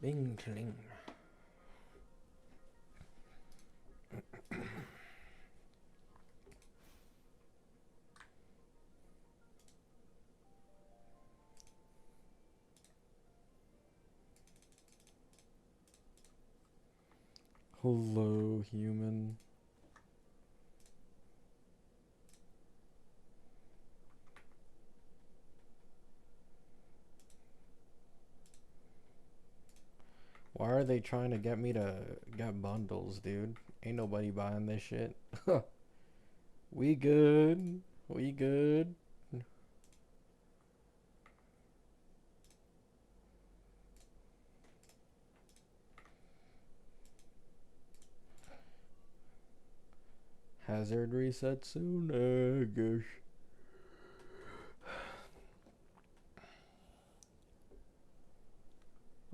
Bing cling. Hello, human. Why are they trying to get me to get bundles, dude? Ain't nobody buying this shit. We good. We good. Hazard reset soon, I guess.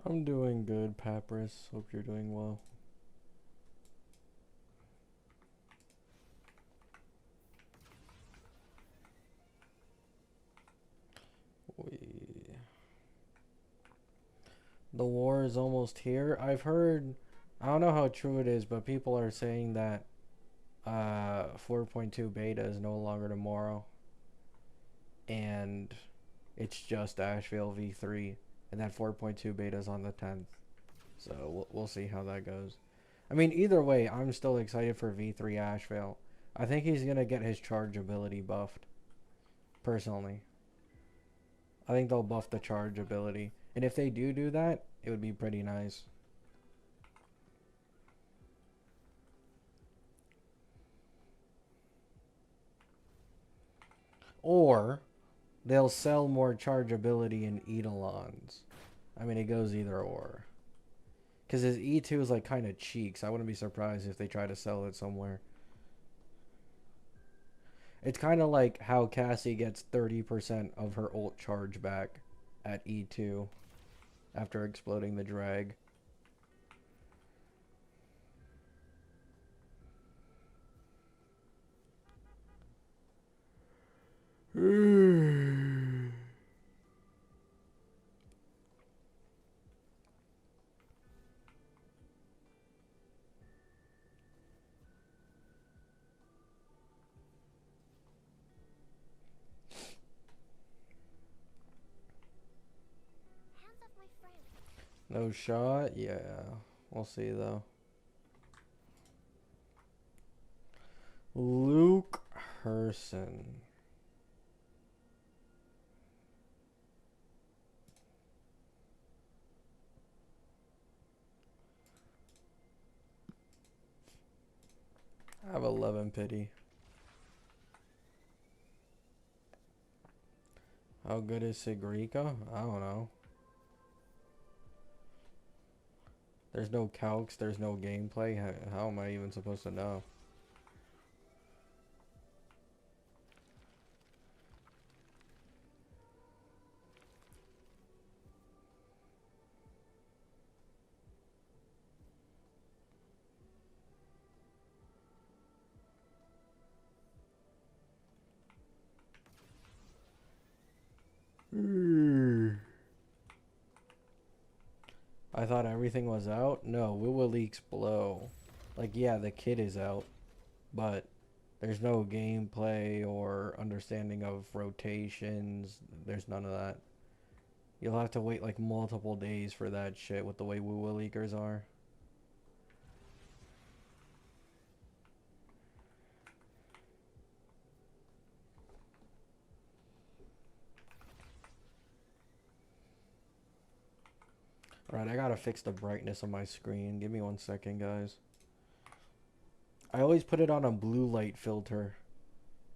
I'm doing good, Papyrus. Hope you're doing well. The war is almost here. I've heard, I don't know how true it is, but people are saying that 4.2 beta is no longer tomorrow, and it's just Asheville v3, and that 4.2 beta is on the 10th. So we'll see how that goes. I mean, either way, I'm still excited for v3 Asheville. I think he's gonna get his charge ability buffed. Personally, I think they'll buff the charge ability, and if they do that, it would be pretty nice. Or they'll sell more chargeability in Eidolons. I mean, it goes either or. Because his E2 is like kind of cheeks. I wouldn't be surprised if they try to sell it somewhere. It's kind of like how Cassie gets 30% of her ult charge back at E2 after exploding the drag. No shot? Yeah. We'll see though. Luke Herson. I have 11 pity. How good is Sigrica? I don't know. There's no calcs, there's no gameplay. How am I even supposed to know? I thought everything was out. No, WoWleaks blow. Like, yeah, the kit is out, but there's no gameplay or understanding of rotations. There's none of that. You'll have to wait like multiple days for that shit with the way WoWleakers are. Alright, I gotta fix the brightness of my screen. Give me 1 second, guys. I always put it on a blue light filter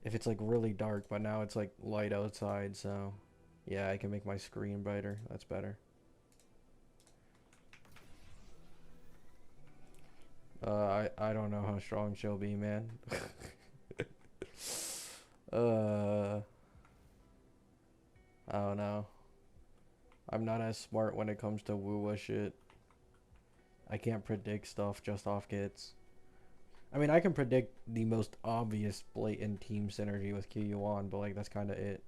if it's like really dark, but now it's like light outside, so yeah, I can make my screen brighter. That's better. I don't know how strong she'll be, man. uh, I don't know. I'm not as smart when it comes to woo shit. I can't predict stuff just off kits. I mean, I can predict the most obvious blatant team synergy with QU1, but like that's kind of it.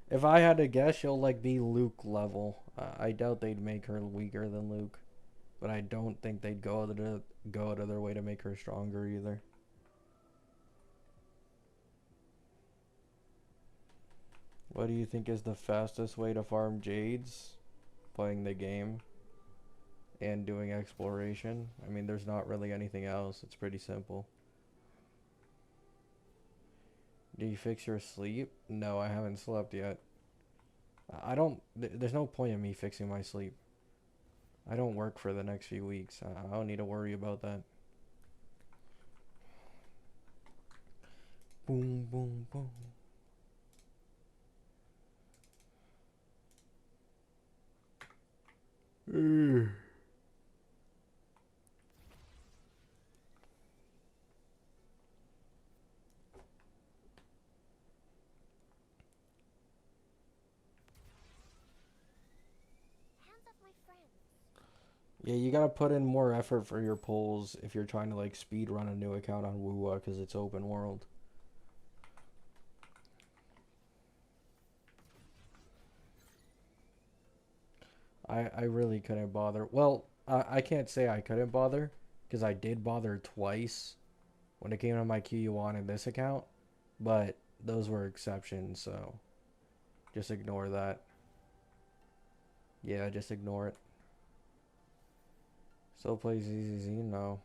If I had to guess, she'll like be Luke level. I doubt they'd make her weaker than Luke, but I don't think they'd go out of their way to make her stronger either. What do you think is the fastest way to farm jades? Playing the game and doing exploration. I mean, there's not really anything else. It's pretty simple. Do you fix your sleep? No, I haven't slept yet. I don't. There's no point in me fixing my sleep. I don't work for the next few weeks. I don't need to worry about that. Boom, boom, boom. Yeah, you gotta put in more effort for your polls if you're trying to like speed run a new account on Woowa because it's open world. I really couldn't bother. Well, I can't say I couldn't bother because I did bother twice when it came to my QU1 in this account, but those were exceptions, so just ignore that. Yeah, just ignore it. Still plays ZZZ? No.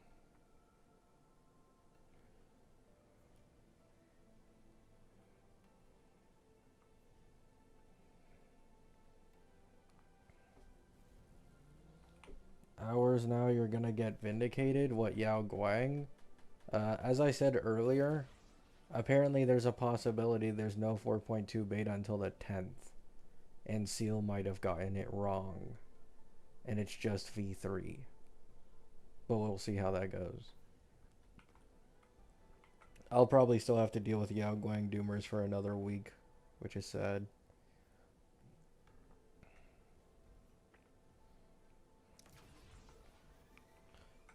Hours now, you're gonna get vindicated? What, Yao Guang? As I said earlier, apparently there's a possibility there's no 4.2 beta until the 10th, and Seal might have gotten it wrong, and it's just V3. But we'll see how that goes. I'll probably still have to deal with Yao Guang Doomers for another week, which is sad.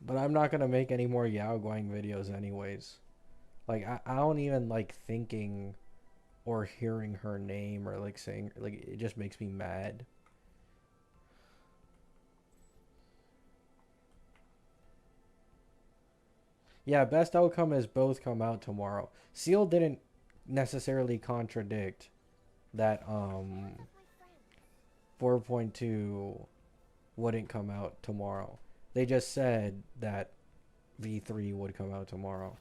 But I'm not gonna make any more Yao Guang videos anyways. Like I don't even like thinking or hearing her name or like saying like it just makes me mad. Yeah, best outcome is both come out tomorrow. Seal didn't necessarily contradict that 4.2 wouldn't come out tomorrow. They just said that V3 would come out tomorrow.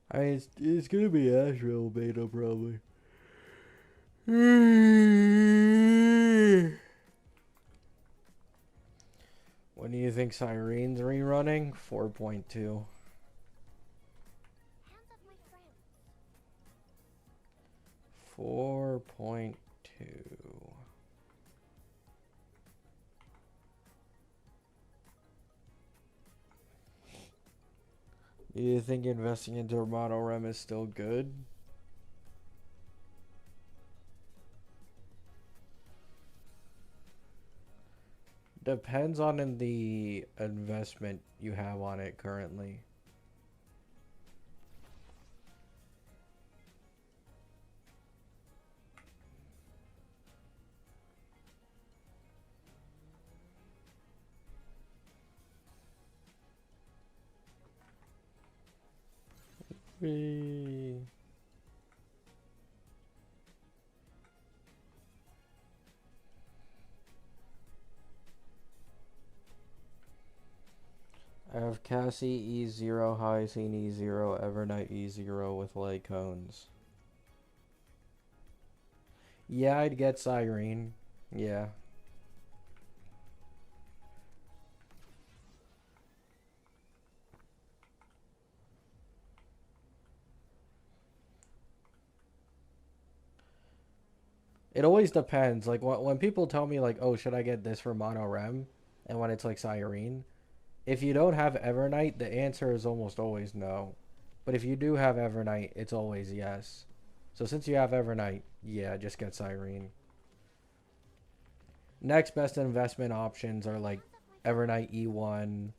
I mean, it's gonna be Asheville beta probably. When do you think Sirene's rerunning? 4.2. 4.2. Do you think investing into Romano Rem is still good? Depends on the investment you have on it currently. Whee. I have Cassie E0, Hyacine E0, Evernight E0 with light cones. Yeah, I'd get Cyrene. Yeah. It always depends. Like when people tell me like, "Oh, should I get this for Mono Rem?" and when it's like Cyrene, if you don't have Evernight, the answer is almost always no. But if you do have Evernight, it's always yes. So since you have Evernight, yeah, just get Cyrene. Next best investment options are like Evernight E1,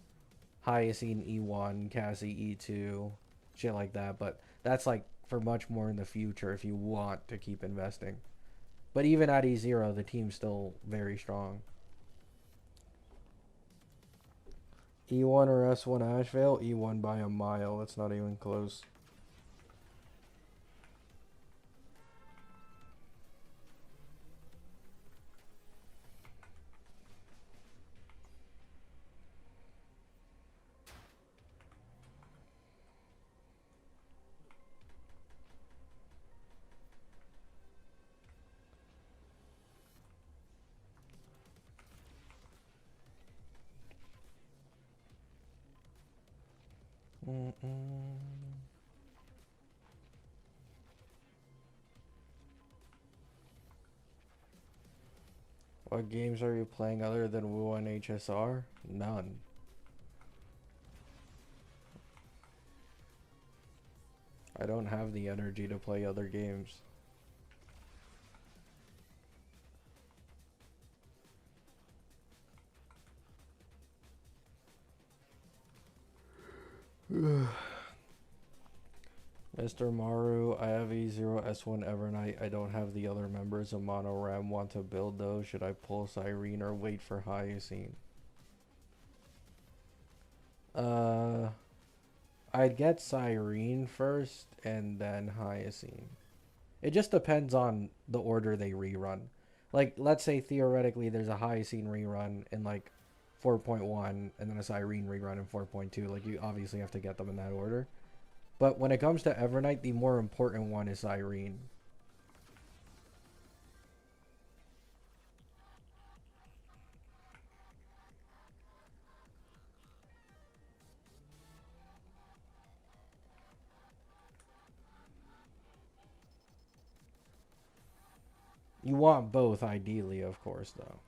Hyacine E1, Cassie E2, shit like that. But that's like for much more in the future if you want to keep investing. But even at E0, the team's still very strong. E1 or S1 Ashvale? E1 by a mile. It's not even close. Mm-mm. What games are you playing other than WoW and HSR? None. I don't have the energy to play other games. Mr. Maru, I have E0 S1 Evernight. I don't have the other members of Mono Ram. Want to build those? Should I pull Cyrene or wait for Hyacine? Uh, I'd get Cyrene first and then Hyacine. It just depends on the order they rerun. Like, let's say theoretically there's a Hyacine rerun in like 4.1 and then a Cyrene rerun in 4.2. Like, you obviously have to get them in that order. But when it comes to Evernight, the more important one is Cyrene. You want both, ideally, of course, though.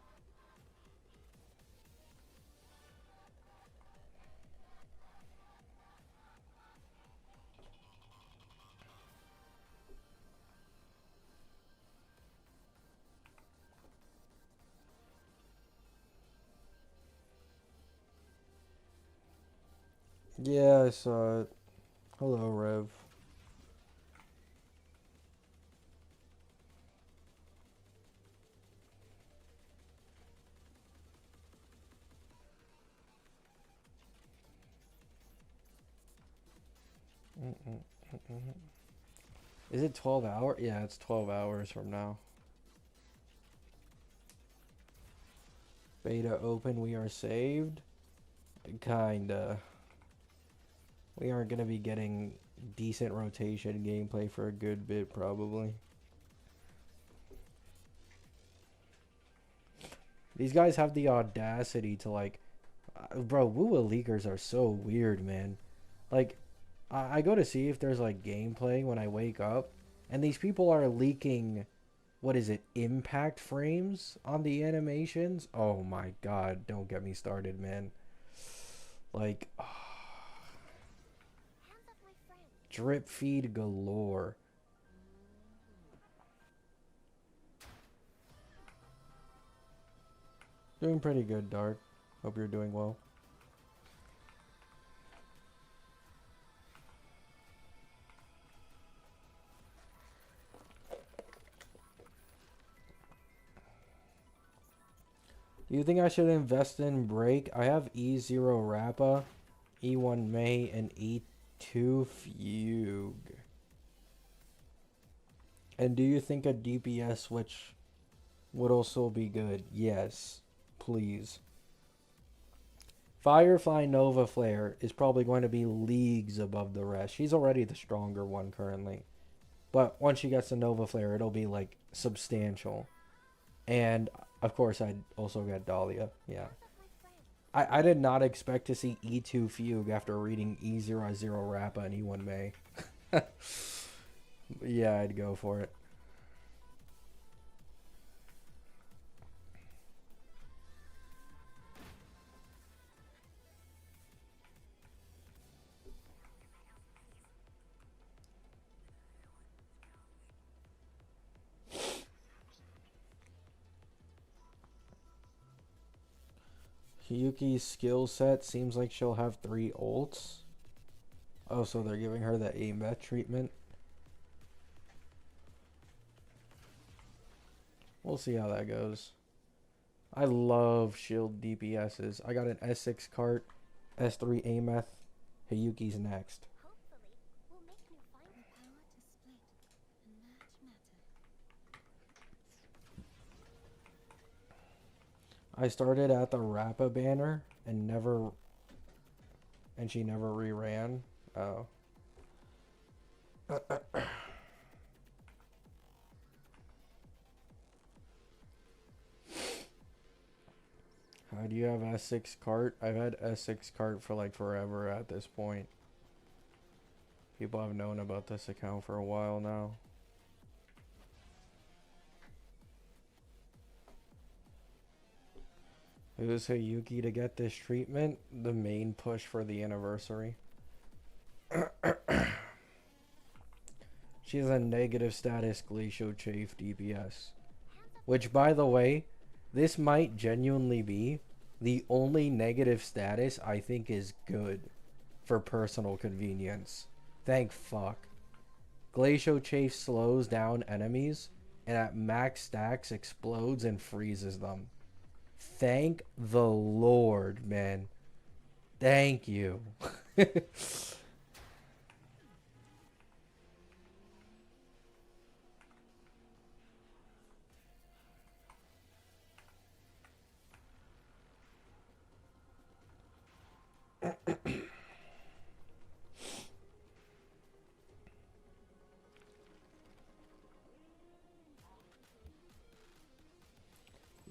Yeah, I saw it. Hello, Rev. Mm-mm, mm-mm. Is it 12 hours? Yeah, it's 12 hours from now. Beta open, we are saved? Kinda. We aren't gonna be getting decent rotation gameplay for a good bit, probably. These guys have the audacity to, like... bro, Wua leakers are so weird, man. Like, I go to see if there's, like, gameplay when I wake up, and these people are leaking... What is it? Impact frames on the animations? Oh my god, don't get me started, man. Like... drip feed galore. Doing pretty good, Dark. Hope you're doing well. Do you think I should invest in Break? I have E0 Rappa, E1 May, and E2 Fugue. And do you think a DPS switch would also be good? Yes, please. Firefly Nova Flare is probably going to be leagues above the rest. She's already the stronger one currently. But once she gets the Nova Flare, it'll be like substantial. And of course, I'd also get Dahlia. Yeah. I did not expect to see E2 Fugue after reading E00 Rappa and E1 May. Yeah, I'd go for it. Yuki's skill set seems like she'll have 3 ults. Oh, so they're giving her the AMET treatment. We'll see how that goes. I love shield DPSs. I got an S6 cart, S3 Ameth. Hiyuki's next. I started at the Rappa banner and she never reran. Oh. How do you have S6 cart? I've had S6 cart for like forever at this point. People have known about this account for a while now. Who's Hiyuki to get this treatment? The main push for the anniversary. She has a negative status Glacial Chafe DPS. Which, by the way, this might genuinely be the only negative status I think is good for personal convenience. Thank fuck. Glacial Chafe slows down enemies and at max stacks explodes and freezes them. Thank the Lord, man. Thank you.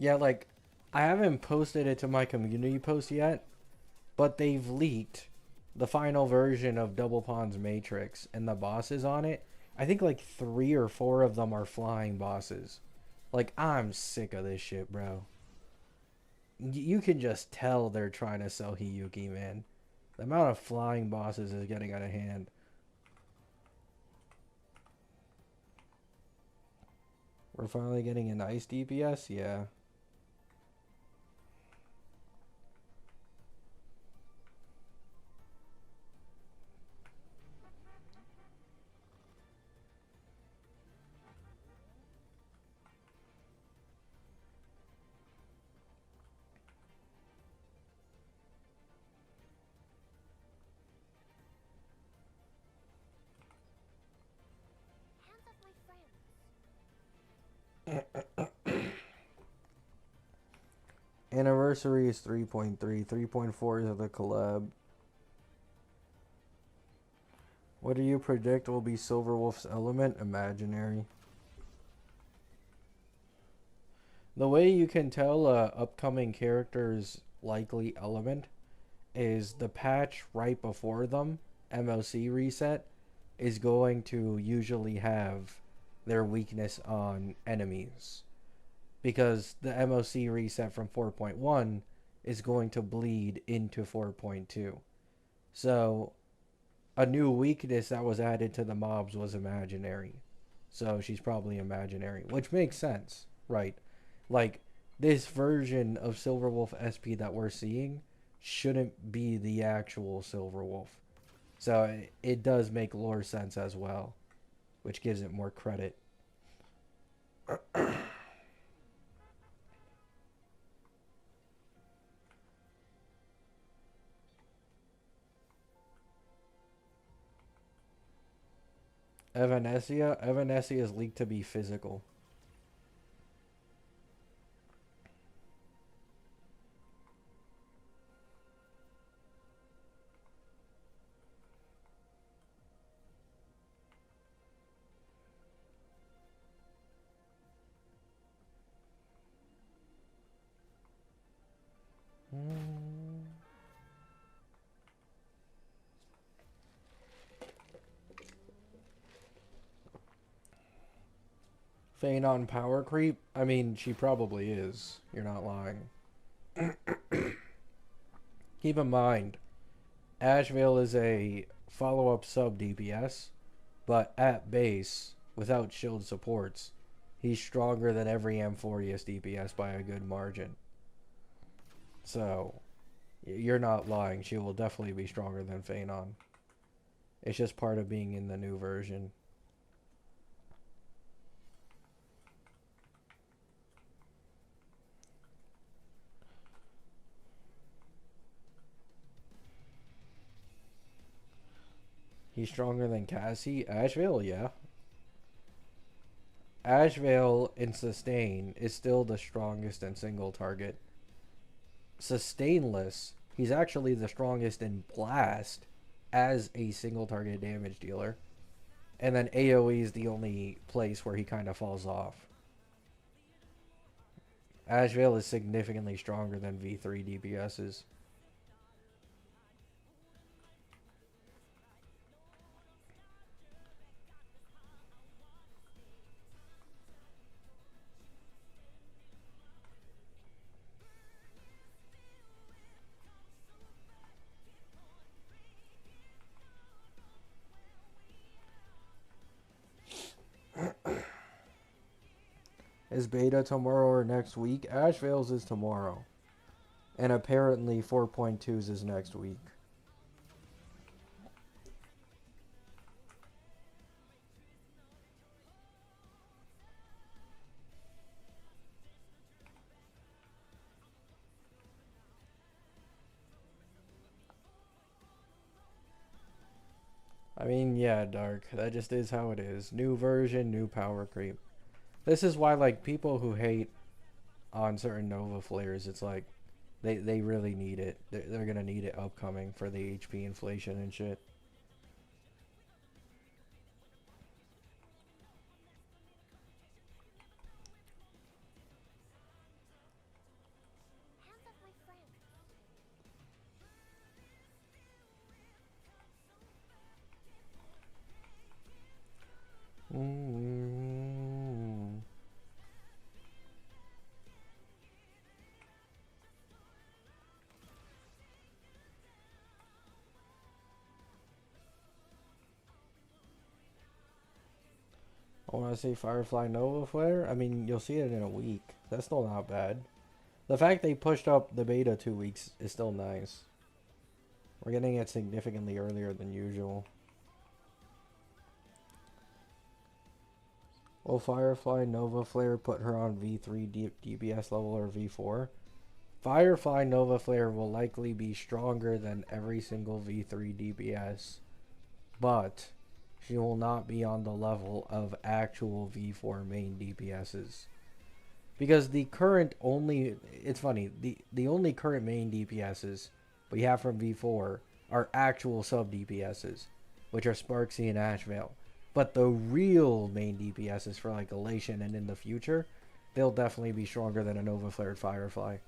Yeah, like, I haven't posted it to my community post yet, but they've leaked the final version of Double Pawn's Matrix and the bosses on it. I think like 3 or 4 of them are flying bosses. Like, I'm sick of this shit, bro. You can just tell they're trying to sell Hiyuki, man. The amount of flying bosses is getting out of hand. We're finally getting a nice DPS? Yeah. Anniversary is 3.3. 3.4 is the collab. What do you predict will be Silverwolf's element? Imaginary. The way you can tell upcoming character's likely element is the patch right before them, MLC reset, is going to usually have their weakness on enemies. Because the MOC reset from 4.1 is going to bleed into 4.2. So, a new weakness that was added to the mobs was imaginary. So, she's probably imaginary, which makes sense, right? Like, this version of Silverwolf SP that we're seeing shouldn't be the actual Silverwolf. So, it does make lore sense as well, which gives it more credit. Evanesia? Evanesia is leaked to be physical. Feign on power creep? I mean, she probably is. You're not lying. Keep in mind, Ashvale is a follow-up sub DPS, but at base, without shield supports, he's stronger than every Amphorius DPS by a good margin. So, You're not lying. She will definitely be stronger than Phanon. It's just part of being in the new version. He's stronger than Cassie? Ashvale, yeah. Ashvale in sustain is still the strongest in single target. Sustainless, he's actually the strongest in blast as a single target damage dealer. And then AoE is the only place where he kind of falls off. Ashvale is significantly stronger than V3 DPSs. Is beta tomorrow or next week? Ashvale's is tomorrow. And apparently 4.2's is next week. I mean, yeah, Dark. That just is how it is. New version, new power creep. This is why, like, people who hate on certain Nova flares, it's like, they really need it. They're gonna need it upcoming for the HP inflation and shit. Mm. I want to see Firefly Nova Flare. I mean, you'll see it in a week. That's still not bad. The fact they pushed up the beta 2 weeks is still nice. We're getting it significantly earlier than usual. Will Firefly Nova Flare put her on V3 DPS level or V4? Firefly Nova Flare will likely be stronger than every single V3 DPS, but she will not be on the level of actual V4 main DPSs. Because the current only, it's funny, the only current main DPSs we have from V4 are actual sub DPSs, which are Sparksy and Ashvale. But the real main DPSs for like Elation and in the future, they'll definitely be stronger than a Nova Flared Firefly.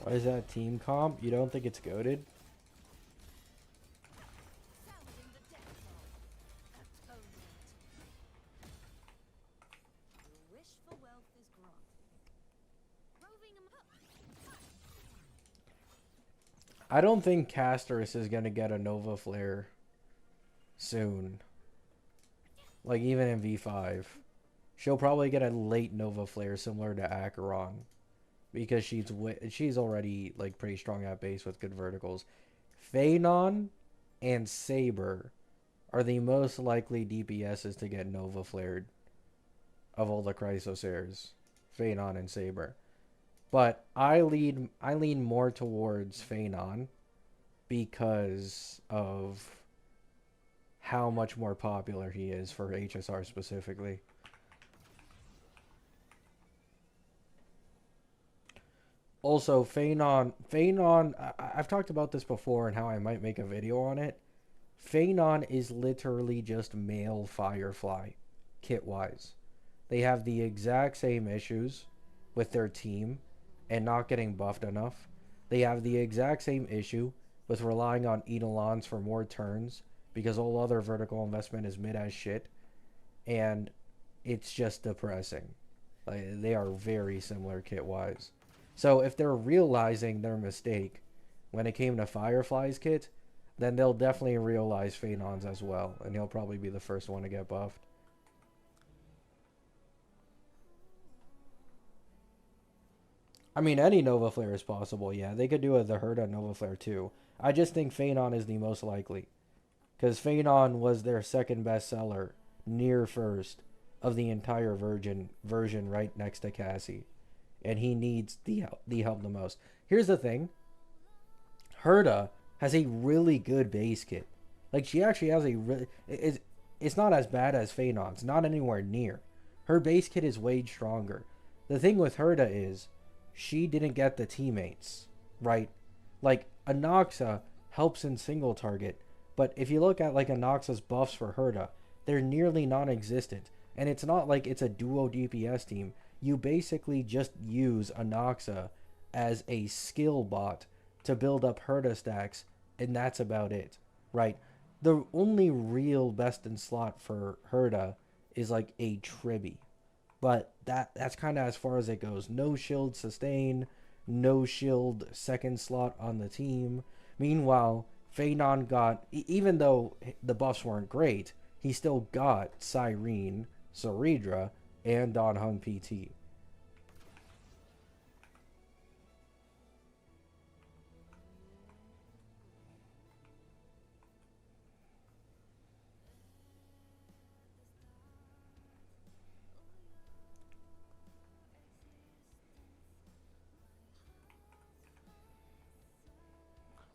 Why is that team comp? You don't think it's goated? I don't think Casterus is gonna get a Nova Flare soon. Like even in V5. She'll probably get a late Nova Flare similar to Acheron. Because she's already like pretty strong at base with good verticals. Phanon and Saber are the most likely DPSs to get Nova Flared of all the Chrysosairs. Phanon and Saber. But I lean more towards Phanon because of how much more popular he is for HSR specifically. Also, I've talked about this before and how I might make a video on it. Phanon is literally just male Firefly, kit-wise. They have the exact same issues with their team and not getting buffed enough. They have the exact same issue with relying on Eidolons for more turns because all other vertical investment is mid as shit. And it's just depressing. Like, they are very similar kit-wise. So if they're realizing their mistake when it came to Firefly's kit, then they'll definitely realize Phanon's as well, and he'll probably be the first one to get buffed. I mean, any Nova Flare is possible, yeah. They could do the Herda Nova Flare too. I just think Phanon is the most likely. Because Phanon was their second best seller, near first, of the entire version right next to Cassie. And he needs the help the most. Here's the thing. Herda has a really good base kit. Like, she actually has a really... It's not as bad as Phanon's. Not anywhere near. Her base kit is way stronger. The thing with Herda is she didn't get the teammates, right? Like, Anoxa helps in single target, but if you look at, like, Anoxa's buffs for Herda, they're nearly non-existent. And it's not like it's a duo DPS team. You basically just use Anoxa as a skill bot to build up Herda stacks, and that's about it, right? The only real best in slot for Herda is like a Tribby, but that's kind of as far as it goes. No shield sustain, no shield second slot on the team. Meanwhile, Phanon got, even though the buffs weren't great, he still got Cyrene, Saridra, and Dan Heng PT.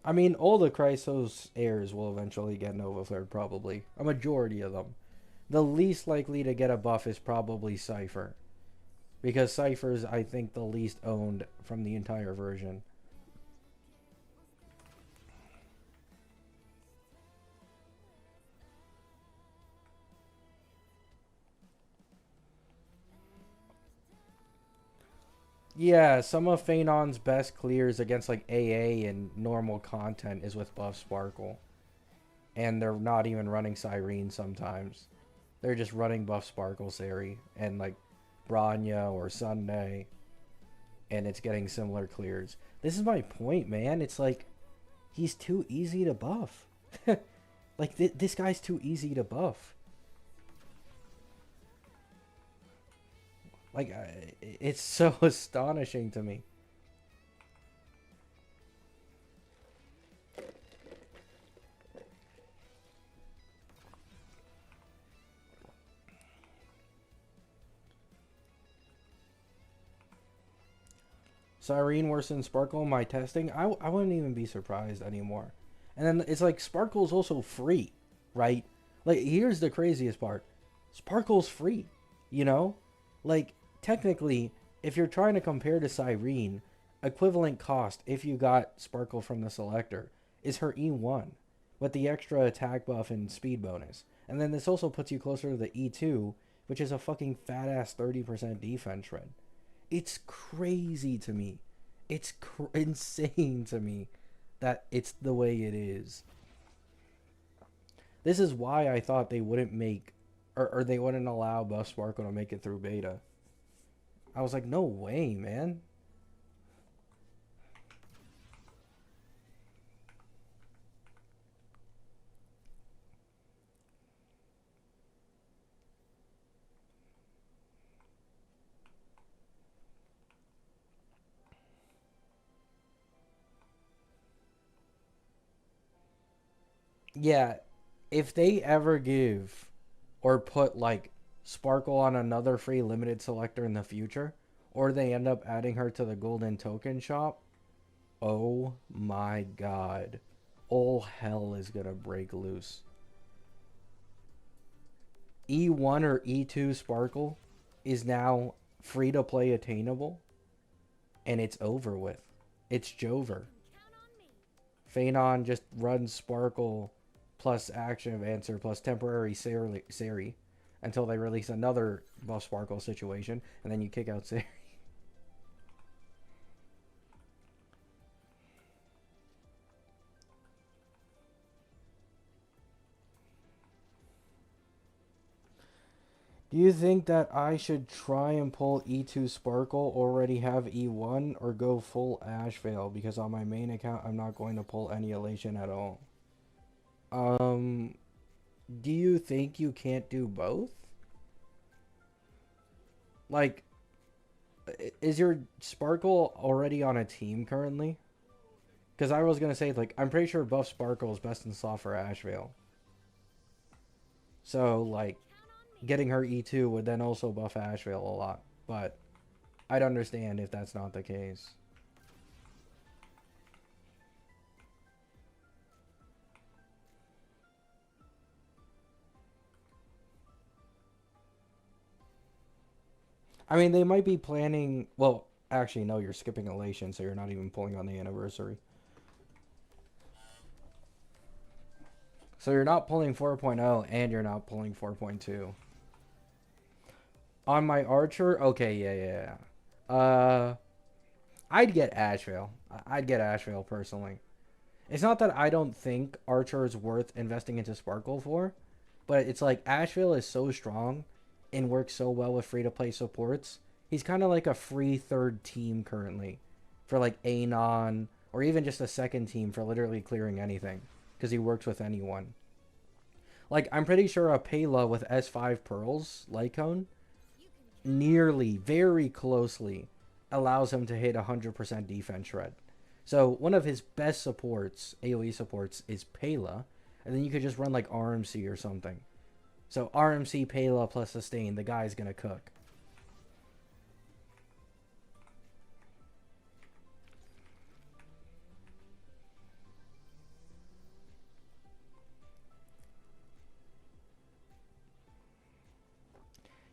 I mean, all the Chrysos heirs will eventually get Nova Flared, probably. A majority of them. The least likely to get a buff is probably Cypher. Because Cypher's, I think, the least owned from the entire version. Yeah, some of Phanon's best clears against like AA and normal content is with Buff Sparkle. And they're not even running Cyrene sometimes. They're just running Buff Sparkle Sari and like Bronya or Sunday. And it's getting similar clears. This is my point, man. It's like, he's too easy to buff. Like, this guy's too easy to buff. Like, it's so astonishing to me. Cyrene worse than Sparkle in my testing, I wouldn't even be surprised anymore. And then it's like Sparkle's also free, right? Like, here's the craziest part. Sparkle's free, you know? Like, technically, if you're trying to compare to Cyrene, equivalent cost if you got Sparkle from the selector is her E1 with the extra attack buff and speed bonus. And then this also puts you closer to the E2, which is a fucking fat ass 30% defense shred. It's crazy to me. It's insane to me that it's the way it is. This is why I thought they wouldn't make, or they wouldn't allow Buff Sparkle to make it through beta. I was like, no way, man. Yeah, if they ever give or put like Sparkle on another free limited selector in the future, or they end up adding her to the golden token shop, oh my god. All hell is gonna break loose. E1 or E2 Sparkle is now free to play attainable, and it's over with. It's Jover. Phanon just runs Sparkle plus Action of Answer plus temporary Sari until they release another buff Sparkle situation, and then you kick out Sari. Do you think that I should try and pull E2 Sparkle, already have E1, or go full Ash Veil? Because on my main account, I'm not going to pull any Elation at all. Do you think you can't do both? Like, is your Sparkle already on a team currently? Because I was going to say, like, I'm pretty sure buff Sparkle is best in slot for Ash Veil. So, like, getting her E2 would then also buff Ash Veil a lot. But I'd understand if that's not the case. I mean, they might be planning... Well, actually, no, you're skipping Elation, so you're not even pulling on the anniversary. So you're not pulling 4.0, and you're not pulling 4.2. On my Archer? Okay, yeah. I'd get Ash Veil. I'd get Ash Veil, personally. It's not that I don't think Archer is worth investing into Sparkle for, but it's like Ash Veil is so strong and works so well with free-to-play supports. He's kind of like a free third team currently for like Anon, or even just a second team for literally clearing anything, because he works with anyone. Like, I'm pretty sure a Pela with S5 Pearls, Lycone, nearly, very closely, allows him to hit 100% defense shred. So one of his best supports, AoE supports, is Pela, and then you could just run like RMC or something. So RMC, Pela plus sustain, the guy's gonna cook.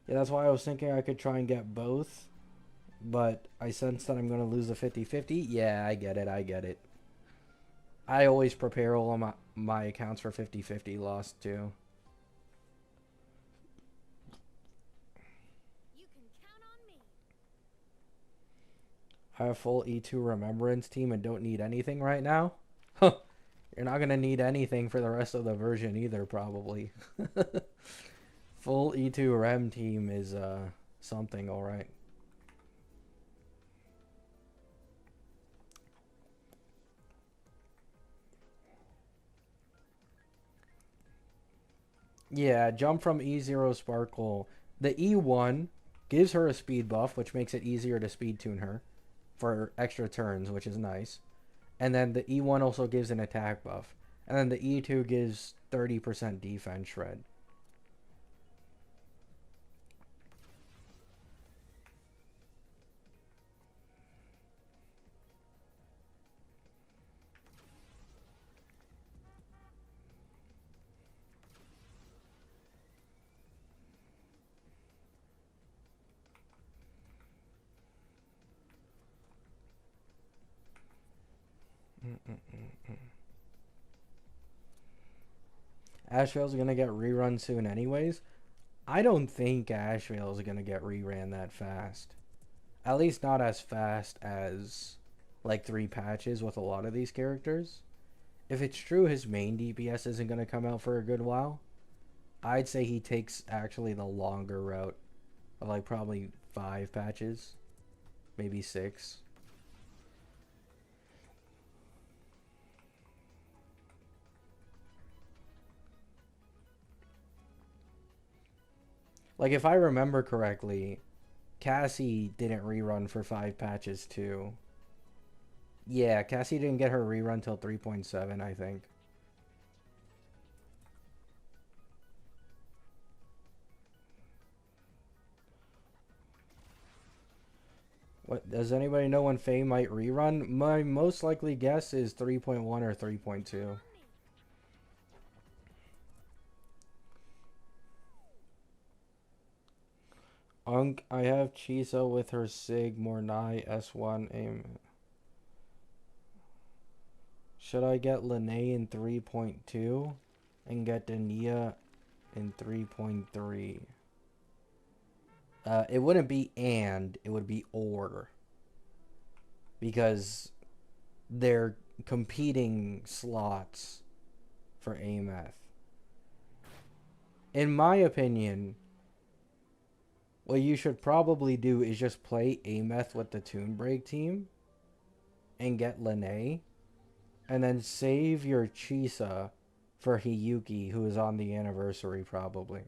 Yeah, that's why I was thinking I could try and get both. But I sense that I'm going to lose the 50-50. Yeah, I get it. I always prepare all of my accounts for 50-50 loss too. You can count on me. I have full E2 Remembrance team and don't need anything right now? Huh. You're not going to need anything for the rest of the version either, probably. Full E2 Rem team is something, alright. Yeah, jump from E0 Sparkle. The E1 gives her a speed buff, which makes it easier to speed tune her for extra turns, which is nice. And then the E1 also gives an attack buff. And then the E2 gives 30% defense shred. Ash Veil's gonna get rerun soon anyways. I don't think Ash Veil's gonna get reran that fast. At least not as fast as like 3 patches with a lot of these characters. If it's true his main DPS isn't gonna come out for a good while, I'd say he takes actually the longer route of like probably 5 patches, maybe 6. Like, if I remember correctly, Cassie didn't rerun for 5 patches too. Yeah, Cassie didn't get her rerun till 3.7, I think. What, does anybody know when Faye might rerun? My most likely guess is 3.1 or 3.2. I have Chisa with her Sig Mornai S1 aim. Should I get Lene in 3.2 and get Dania in 3.3? It wouldn't be and, it would be or. Because they're competing slots for AMF. In my opinion, what you should probably do is just play Ameth with the Toon Break team and get Lene, and then save your Chisa for Hiyuki, who is on the anniversary probably.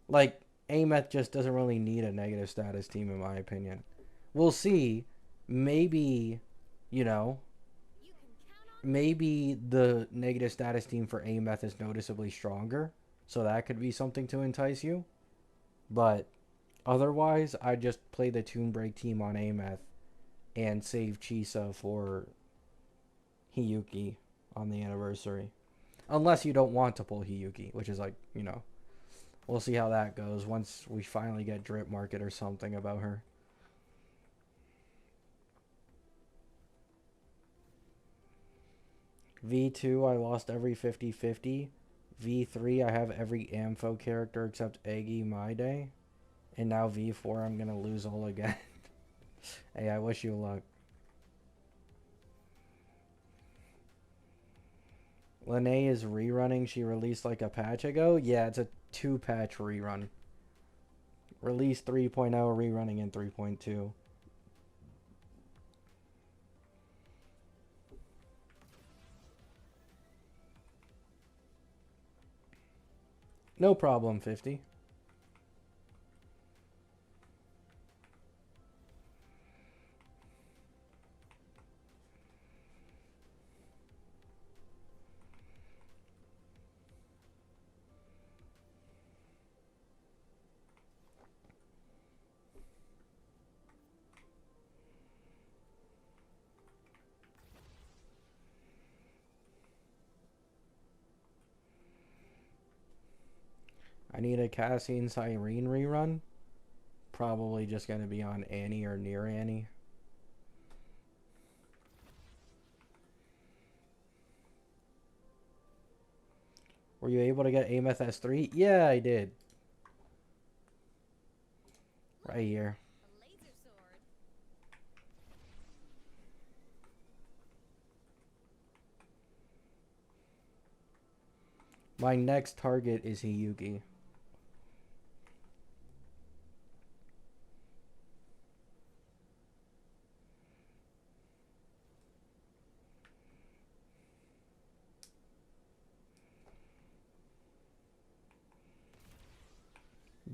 Like, Ameth just doesn't really need a negative status team in my opinion. We'll see. Maybe, you know, maybe the negative status team for Ameth is noticeably stronger, so that could be something to entice you. But otherwise, I just play the Toon Break team on Ameth and save Chisa for Hiyuki on the anniversary. Unless you don't want to pull Hiyuki, which is like, you know, we'll see how that goes once we finally get Drip Market or something about her. V2, I lost every 50-50. V3, I have every Ampho character except Eggy My Day. And now V4, I'm going to lose all again. Hey, I wish you luck. Lene is rerunning. She released like a patch ago. Yeah, it's a 2-patch rerun. Release 3.0, rerunning in 3.2. No problem, 50. I need a Cassian Cyrene rerun. Probably just going to be on Annie or near Annie. Were you able to get Ameth S3? Yeah, I did. Right here. My next target is Hiyuki.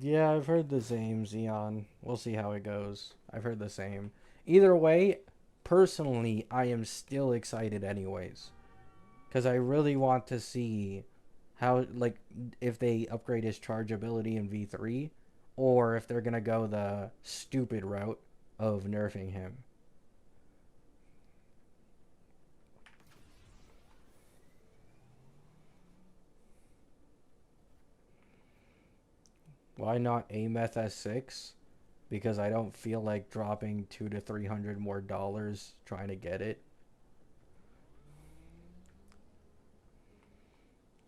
Yeah, I've heard the same, Xeon. We'll see how it goes. I've heard the same. Either way, personally, I am still excited anyways. Because I really want to see how, like, if they upgrade his chargeability in V3, or if they're going to go the stupid route of nerfing him. Why not Ameth S6? Because I don't feel like dropping $200 to $300 more trying to get it.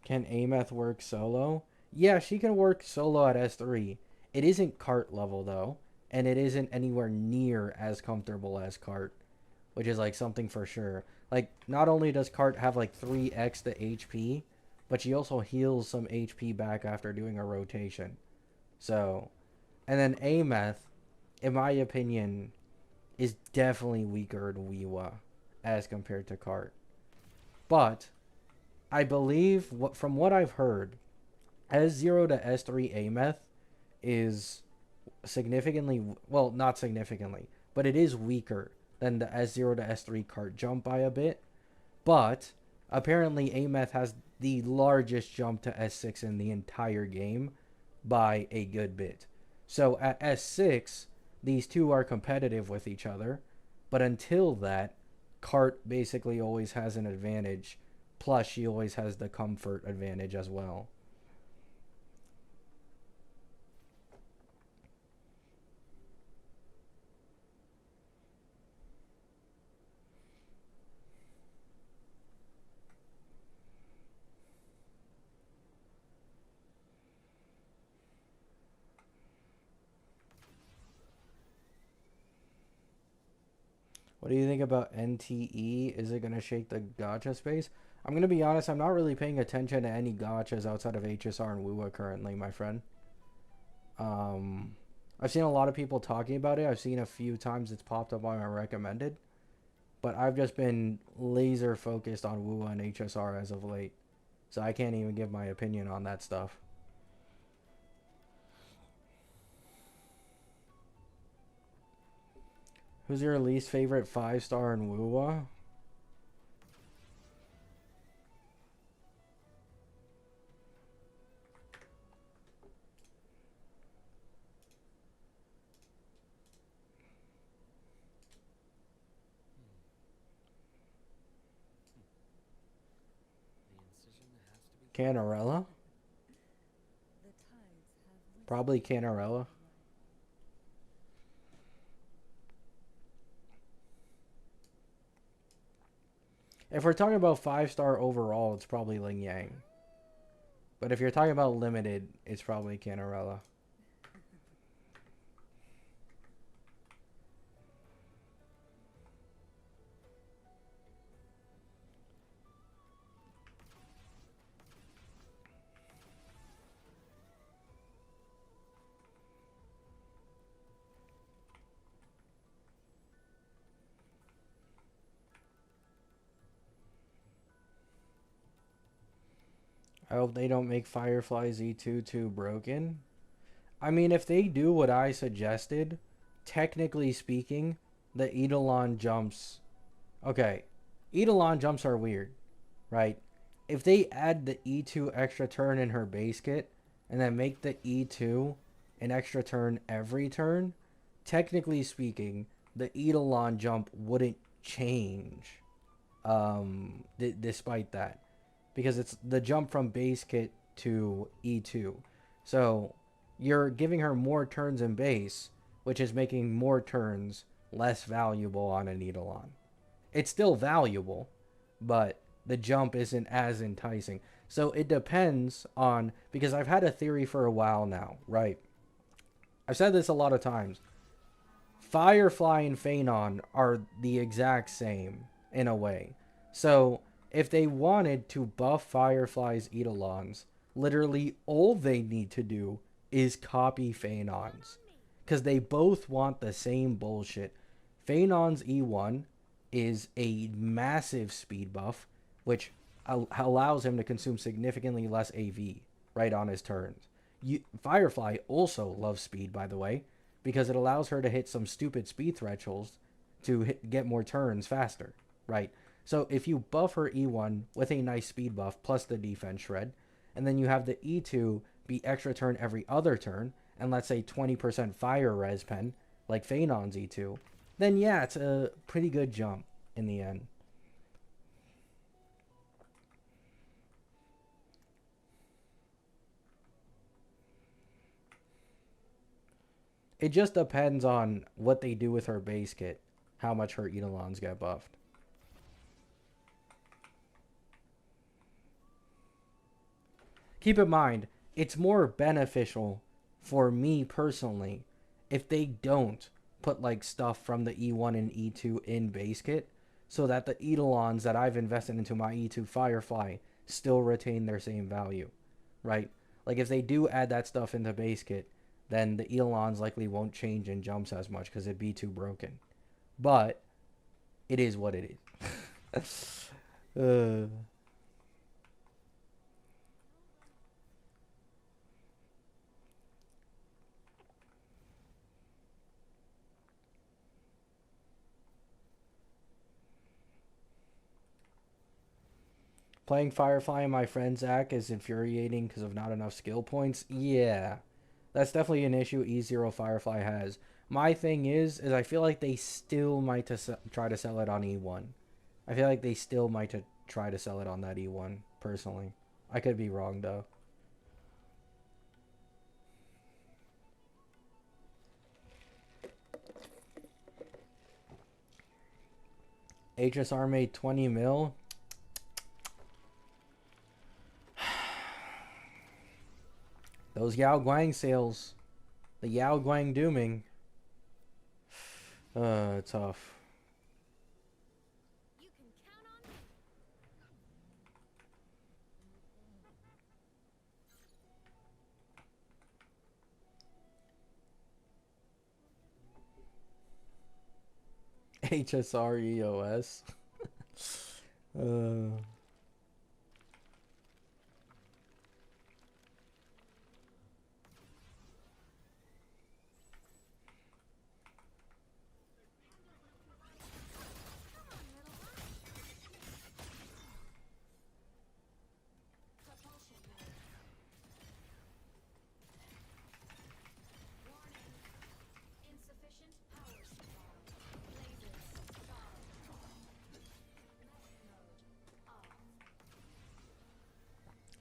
Can Ameth work solo? Yeah, she can work solo at S3. It isn't cart level though, and it isn't anywhere near as comfortable as cart, which is like something for sure. Like, not only does cart have like 3x the HP, but she also heals some HP back after doing a rotation. So, and then Ameth, in my opinion, is definitely weaker in Weewa as compared to cart. But I believe from what I've heard, S0 to S3 Ameth is significantly, well, not significantly, but it is weaker than the S0 to S3 cart jump by a bit. But apparently Ameth has the largest jump to S6 in the entire game by a good bit. So at S6, these two are competitive with each other, but until that, cart basically always has an advantage. Plus, she always has the comfort advantage as well. What do you think about NTE? Is it going to shake the gacha space? I'm going to be honest, I'm not really paying attention to any gachas outside of HSR and WUA currently, my friend. I've seen a lot of people talking about it. I've seen a few times it's popped up on my recommended. But I've just been laser focused on WUA and HSR as of late. So I can't even give my opinion on that stuff. Who's your least favorite 5-star in WUA? Canarella? Probably Canarella. If we're talking about 5-star overall, it's probably Ling Yang. But if you're talking about limited, it's probably Canarella. I hope they don't make Firefly Z2 too broken. I mean, if they do what I suggested, technically speaking, the Eidolon jumps... Okay, Eidolon jumps are weird, right? If they add the E2 extra turn in her base kit, and then make the E2 an extra turn every turn, technically speaking, the Eidolon jump wouldn't change despite that. Because it's the jump from base kit to E2. So you're giving her more turns in base, which is making more turns less valuable on an Eidolon. It's still valuable, but the jump isn't as enticing. So it depends on, because I've had a theory for a while now, right? I've said this a lot of times. Firefly and Phanon are the exact same in a way. So if they wanted to buff Firefly's Eidolons, literally all they need to do is copy Phanon's. Because they both want the same bullshit. Phanon's E1 is a massive speed buff, which allows him to consume significantly less AV right on his turns. Firefly also loves speed, by the way, because it allows her to hit some stupid speed thresholds to get more turns faster, right? So if you buff her E1 with a nice speed buff plus the defense shred, and then you have the E2 be extra turn every other turn, and let's say 20% fire res pen, like Phanon's E2, then yeah, it's a pretty good jump in the end. It just depends on what they do with her base kit, how much her Eidolons get buffed. Keep in mind, it's more beneficial for me personally if they don't put like stuff from the E1 and E2 in base kit, so that the Eidolons that I've invested into my E2 Firefly still retain their same value, right? Like if they do add that stuff into base kit, then the Eidolons likely won't change in jumps as much because it'd be too broken. But it is what it is. Playing Firefly and my friend Zach is infuriating because of not enough skill points. Yeah, that's definitely an issue E0 Firefly has. My thing is I feel like they still might try to sell it on E1. I feel like they still might try to sell it on that E1, personally. I could be wrong, though. HSR made 20 mil. Those Yao Guang sales. The Yao Guang dooming. Tough. HSR EOS. uh,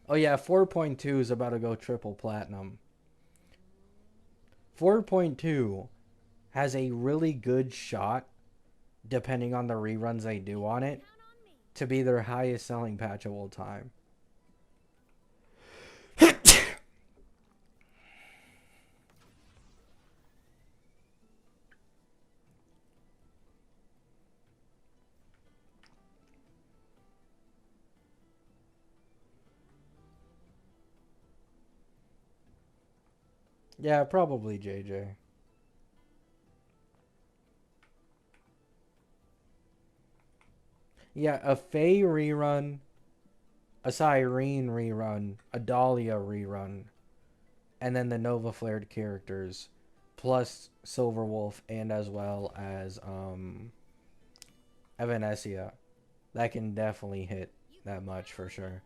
oh yeah, 4.2 is about to go triple platinum. 4.2 has a really good shot, depending on the reruns they do on it, to be their highest selling patch of all time. Yeah, probably JJ. Yeah, a Faye rerun, a Cyrene rerun, a Dahlia rerun, and then the Nova flared characters, plus Silverwolf, and as well as Evanesia. That can definitely hit that much for sure.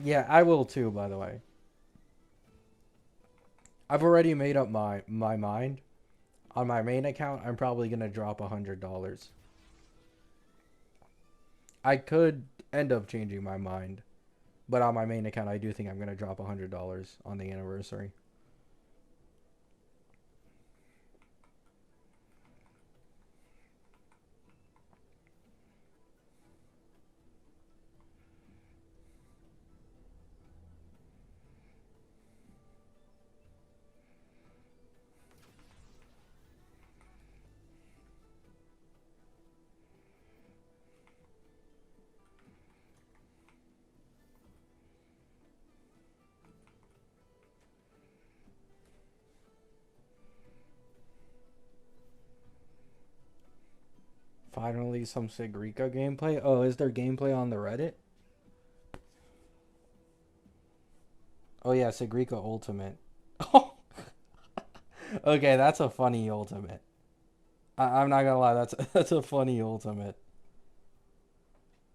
Yeah, I will too, by the way. I've already made up my mind. On my main account, I'm probably gonna drop $100. I could end up changing my mind, but on my main account, I do think I'm gonna drop $100 on the anniversary. Finally, some Sigrika gameplay. Oh, is there gameplay on the Reddit? Oh yeah, Sigrika Ultimate. Oh, okay, that's a funny ultimate. I'm not gonna lie, that's a funny ultimate.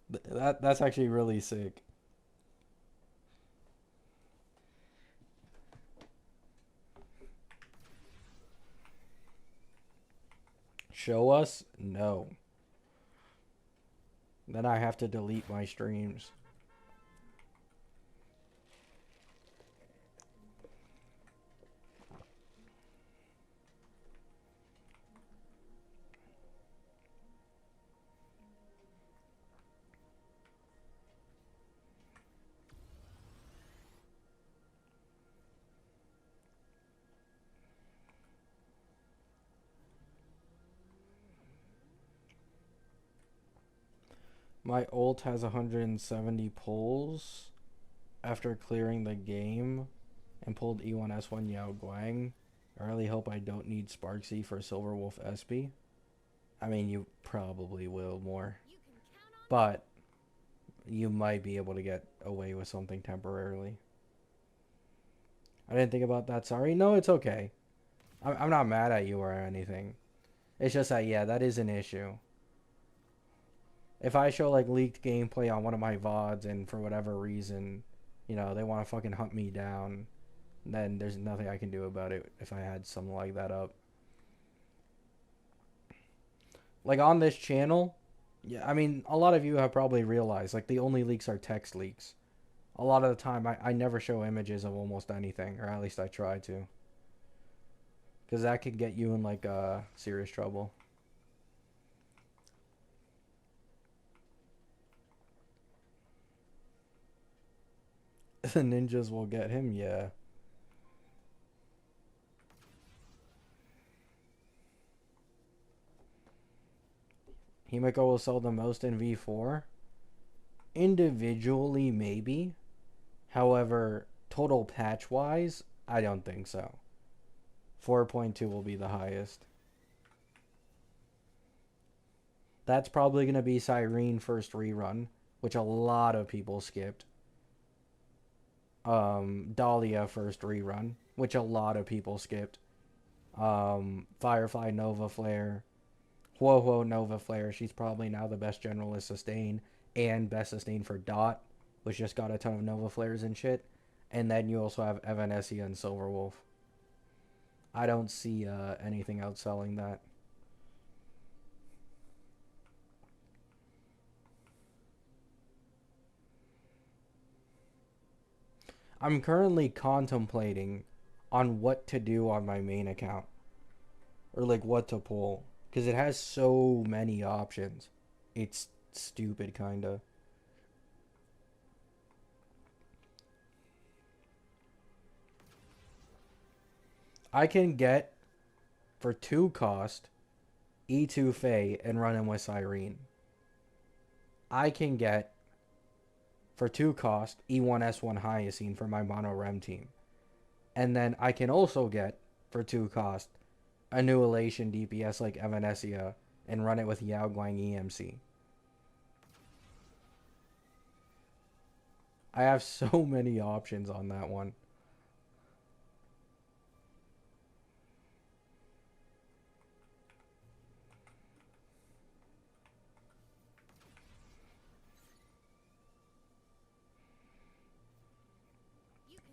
That's actually really sick. Show us? No. Then I have to delete my streams. My ult has 170 pulls after clearing the game and pulled E1S1 Yao Guang. I really hope I don't need Sparksy for Silverwolf SB. I mean, you probably will more. But you might be able to get away with something temporarily. I didn't think about that. Sorry. No, it's okay. I'm not mad at you or anything. It's just that, yeah, that is an issue. If I show like leaked gameplay on one of my VODs and for whatever reason, you know, they want to fucking hunt me down, then there's nothing I can do about it if I had something like that up. Like on this channel, yeah, I mean, a lot of you have probably realized like the only leaks are text leaks. A lot of the time, I never show images of almost anything, or at least I try to. Because that could get you in like serious trouble. The ninjas will get him, yeah. Himeko will sell the most in V4. Individually, maybe. However, total patch wise, I don't think so. 4.2 will be the highest. That's probably going to be Cyrene first rerun, which a lot of people skipped. Dahlia first rerun, which a lot of people skipped. Firefly Nova Flare. Ho-Oh Nova Flare. She's probably now the best generalist sustain and best sustain for Dot, which just got a ton of Nova Flares and shit. And then you also have Evanesia and Silverwolf. I don't see anything outselling that. I'm currently contemplating on what to do on my main account. Or like what to pull. Because it has so many options. It's stupid kinda. I can get for 2 cost E2 Fae and run him with Cyrene. I can get for 2 cost E1 S1 Hyacine for my Mono Rem team. And then I can also get for 2 cost Annihilation DPS like Evanesia and run it with Yao Guang EMC. I have so many options on that one.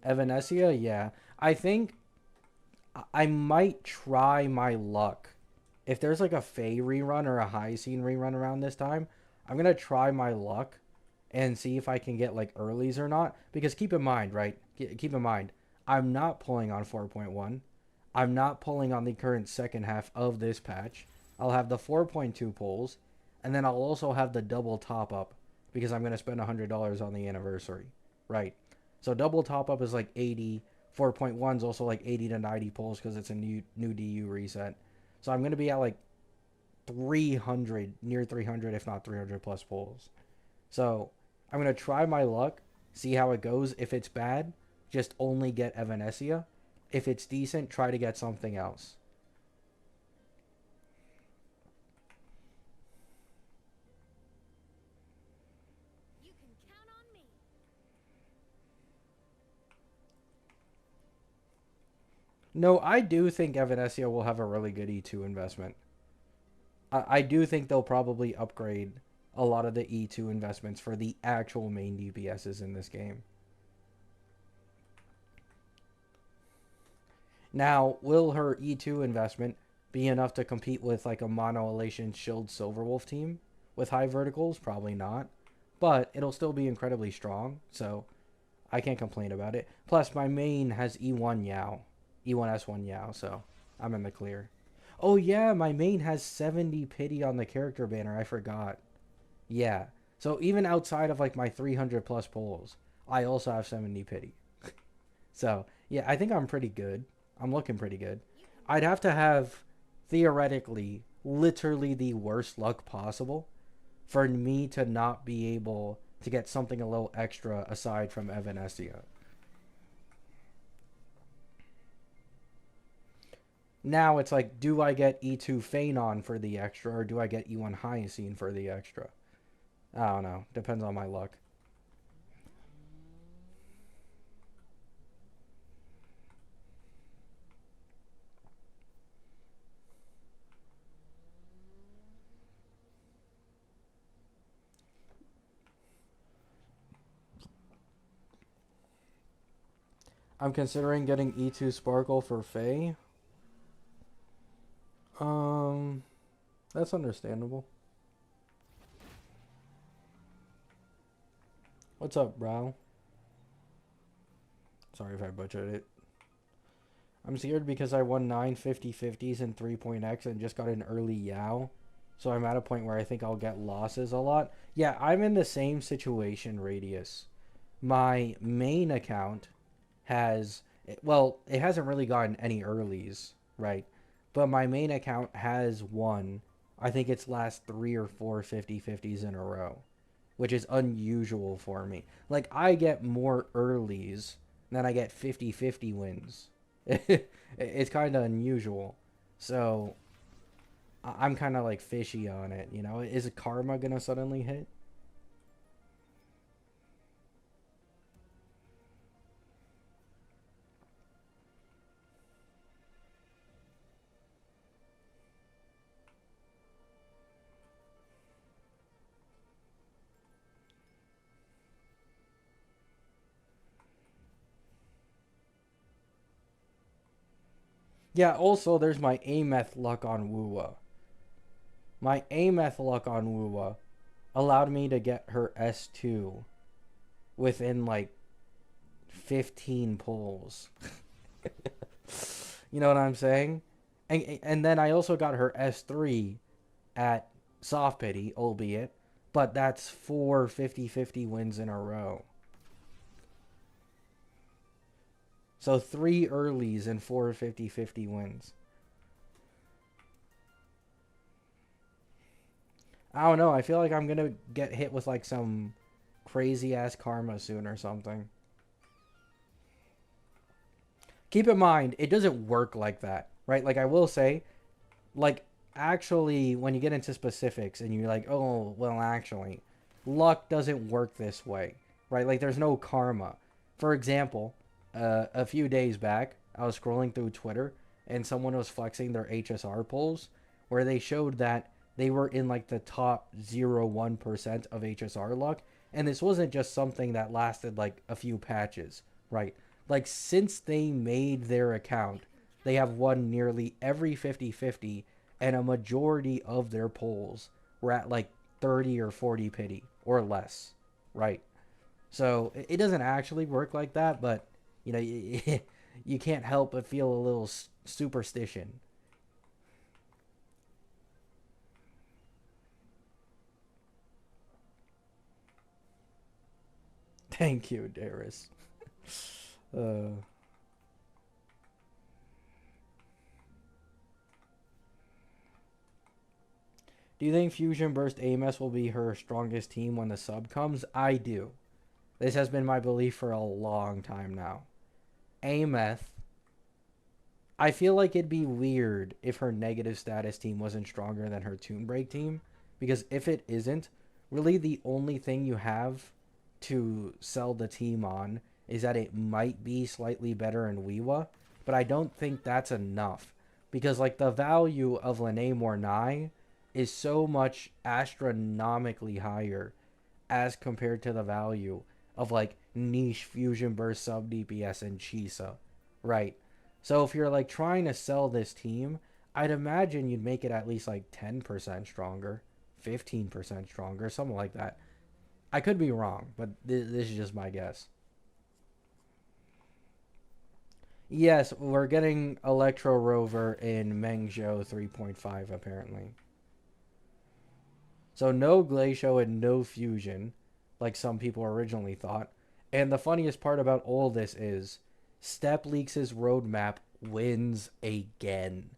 Evanesia, yeah. I think I might try my luck. If there's like a Fae rerun or a Hyacine rerun around this time, I'm going to try my luck and see if I can get like earlies or not. Because keep in mind, right? Keep in mind, I'm not pulling on 4.1. I'm not pulling on the current second half of this patch. I'll have the 4.2 pulls, and then I'll also have the double top up because I'm going to spend $100 on the anniversary, right? So double top up is like 80. 4.1 is also like 80 to 90 pulls because it's a new DU reset. So I'm going to be at like 300, near 300, if not 300 plus pulls. So I'm going to try my luck, see how it goes. If it's bad, just only get Evanesia. If it's decent, try to get something else. You can count on me. No, I do think Evanesia will have a really good E2 investment. I do think they'll probably upgrade a lot of the E2 investments for the actual main DPSs in this game. Now, will her E2 investment be enough to compete with like a Mono Elation Shield Silverwolf team with high verticals? Probably not. But it'll still be incredibly strong, so I can't complain about it. Plus, my main has E1 Yao. E1S1 Yao, so I'm in the clear. Oh yeah, my main has 70 pity on the character banner. I forgot. Yeah. So even outside of like my 300 plus pulls, I also have 70 pity. So yeah, I think I'm pretty good. I'm looking pretty good. I'd have to have theoretically literally the worst luck possible for me to not be able to get something a little extra aside from Evanesia. Now it's like, do I get E2 Phanon for the extra or do I get E1 Hyacine for the extra? I don't know. Depends on my luck. I'm considering getting E2 Sparkle for Faye. Um, that's understandable. What's up, bro? Sorry if I butchered it. I'm scared because I won 9 50/50s and 3.x and just got an early Yao. So I'm at a point where I think I'll get losses a lot. Yeah, I'm in the same situation, Radius. My main account has, well, it hasn't really gotten any earlies, right? But my main account has won, I think it's last 3 or 4 50/50s in a row, which is unusual for me. Like, I get more earlies than I get 50/50 wins. It's kind of unusual. So I'm kind of like fishy on it, you know? Is karma gonna suddenly hit? Yeah, also there's my Ameth luck on Woowa. My Ameth luck on Woowa allowed me to get her S2 within like 15 pulls. You know what I'm saying? And then I also got her S3 at soft pity, albeit, but that's 4 50-50 wins in a row. So 3 earlies and 4 50-50 wins. I don't know. I feel like I'm gonna get hit with like some crazy ass karma soon or something. Keep in mind, it doesn't work like that, right? Like I will say, like actually, when you get into specifics and you're like, oh, well, actually, luck doesn't work this way, right? Like there's no karma. For example, a few days back, I was scrolling through Twitter and someone was flexing their HSR polls where they showed that they were in like the top 0.01% of HSR luck. And this wasn't just something that lasted like a few patches, right? Like since they made their account, they have won nearly every 50-50, and a majority of their polls were at like 30 or 40 pity or less, right? So it doesn't actually work like that, but you know, you can't help but feel a little superstition. Thank you, Darius. Uh, do you think Fusion Burst AMS will be her strongest team when the sub comes? I do. This has been my belief for a long time now. Ameth, I feel like it'd be weird if her negative status team wasn't stronger than her Toon Break team. Because if it isn't, really the only thing you have to sell the team on is that it might be slightly better in Wiwa. But I don't think that's enough. Because like the value of Lene Mornai is so much astronomically higher as compared to the value of like niche fusion burst sub DPS and Chisa, right? So if you're like trying to sell this team, I'd imagine you'd make it at least like 10% stronger, 15% stronger, something like that. I could be wrong, but this is just my guess. Yes, we're getting Electro Rover in Mengzhou 3.5 apparently. So no Glacio and no Fusion, like some people originally thought. And the funniest part about all this is Step Leaks' roadmap wins again.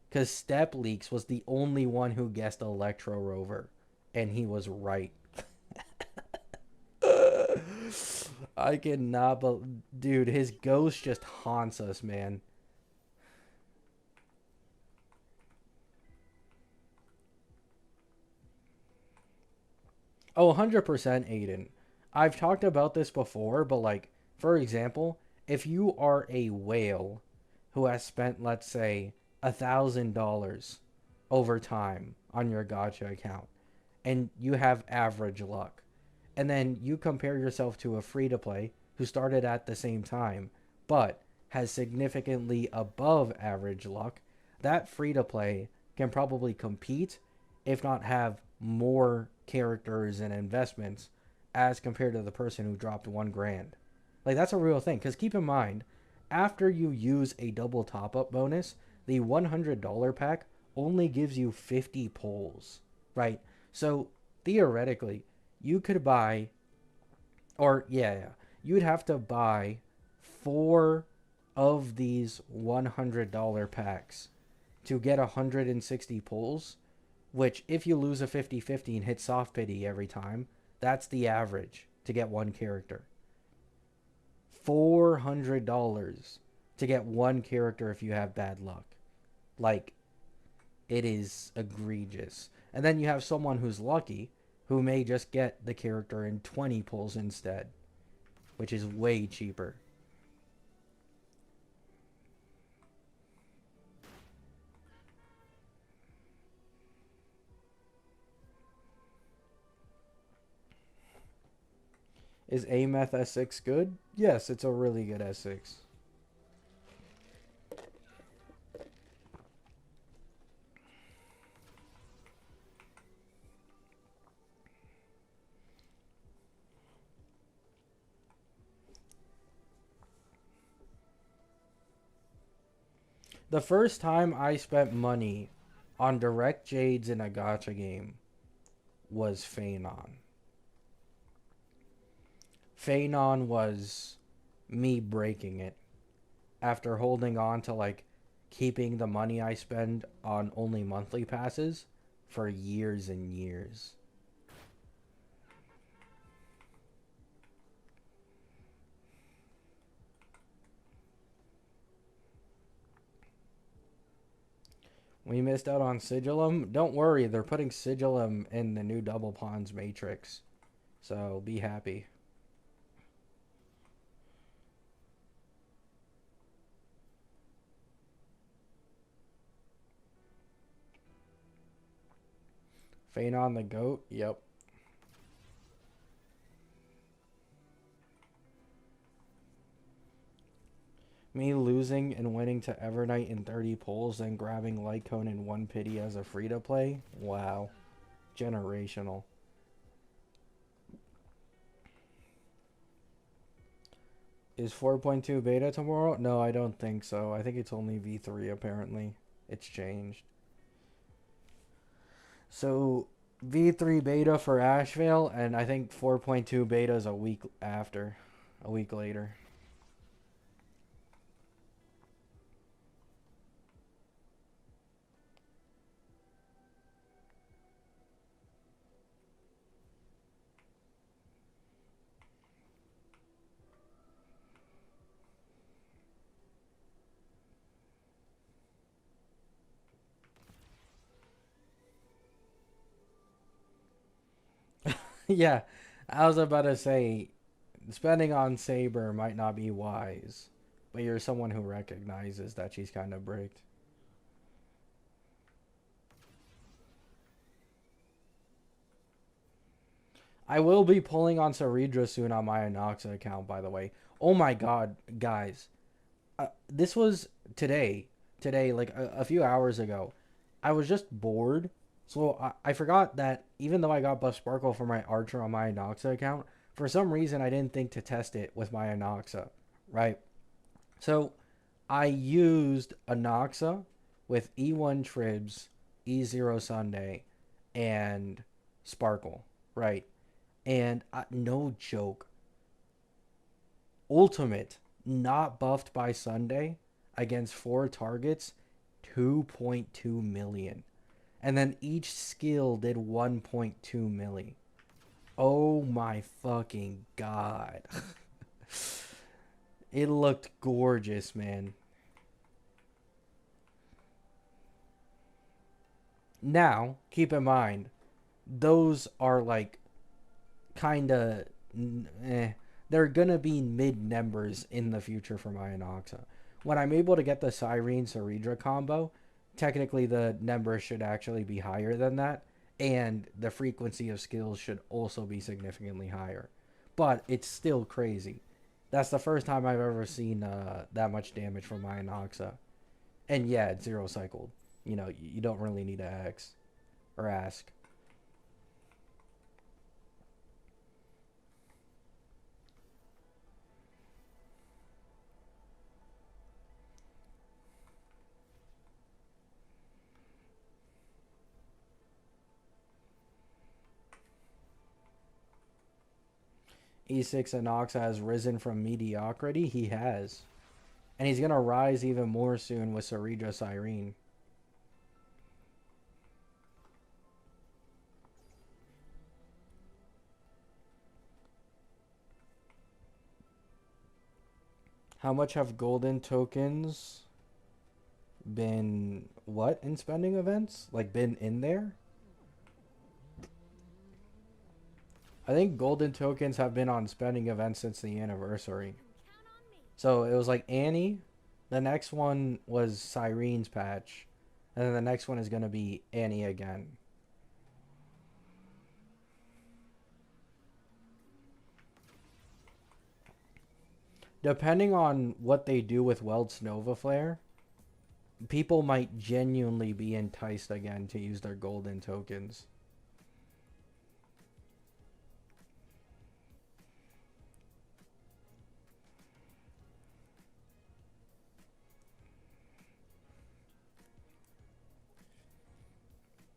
Because Step Leaks was the only one who guessed Electro Rover. And he was right. I cannot believe... Dude, his ghost just haunts us, man. Oh, 100% Aiden. I've talked about this before, but like, for example, if you are a whale who has spent, let's say, $1,000 over time on your gotcha account, and you have average luck, and then you compare yourself to a free to play who started at the same time, but has significantly above average luck, that free to play can probably compete, if not have more characters and investments as compared to the person who dropped 1 grand. Like that's a real thing. Because keep in mind, after you use a double top up bonus, the $100 pack only gives you 50 pulls, right? So theoretically, you could buy, or yeah, you would have to buy 4 of these $100 packs to get 160 pulls, which if you lose a 50-50 and hit soft pity every time, that's the average to get one character. $400 to get one character if you have bad luck. Like, it is egregious. And then you have someone who's lucky who may just get the character in 20 pulls instead, which is way cheaper. Is Ameth S6 good? Yes, it's a really good S6. The first time I spent money on direct Jades in a gacha game was Phanon. Phanon was me breaking it after holding on to like keeping the money I spend on only monthly passes for years and years. We missed out on Sigillum. Don't worry, they're putting Sigillum in the new Double Pawns Matrix. So be happy. Phanon the GOAT? Yep. Me losing and winning to Evernight in 30 pulls, then grabbing Lycone in 1 pity as a free to play? Wow. Generational. Is 4.2 beta tomorrow? No, I don't think so. I think it's only V3 apparently. It's changed. So V3 beta for Ashvale, and I think 4.2 beta is a week after. A week later. Yeah, I was about to say, spending on Saber might not be wise, but you're someone who recognizes that she's kind of bricked. I will be pulling on Saridra soon on my Anoxa account, by the way. Oh my god, guys. This was today. Today, like a few hours ago. I was just bored. So I forgot that even though I got Buff Sparkle for my Archer on my Anoxa account, for some reason I didn't think to test it with my Anoxa, right? So I used Anoxa with E1 Tribs, E0 Sunday, and Sparkle, right? And no joke, Ultimate, not buffed by Sunday, against 4 targets, 2.2 million. And then each skill did 1.2 milli. Oh my fucking god. It looked gorgeous, man. Now, keep in mind, those are like kind of eh, they're gonna be mid numbers in the future for my Anoxa. When I'm able to get the Cyrene Saridra combo, technically the numbers should actually be higher than that, and the frequency of skills should also be significantly higher. But it's still crazy. That's the first time I've ever seen that much damage from my Anoxa. And yeah, it's zero cycled. You know, you don't really need to ask or ask. E6 Anoxa has risen from mediocrity. He has. And he's going to rise even more soon with Saridra Cyrene. How much have golden tokens been what in spending events? Like been in there? I think golden tokens have been on spending events since the anniversary. You can count on me. So it was like Annie. The next one was Cyrene's patch. And then the next one is going to be Annie again. Depending on what they do with Weld's Nova Flare, people might genuinely be enticed again to use their golden tokens.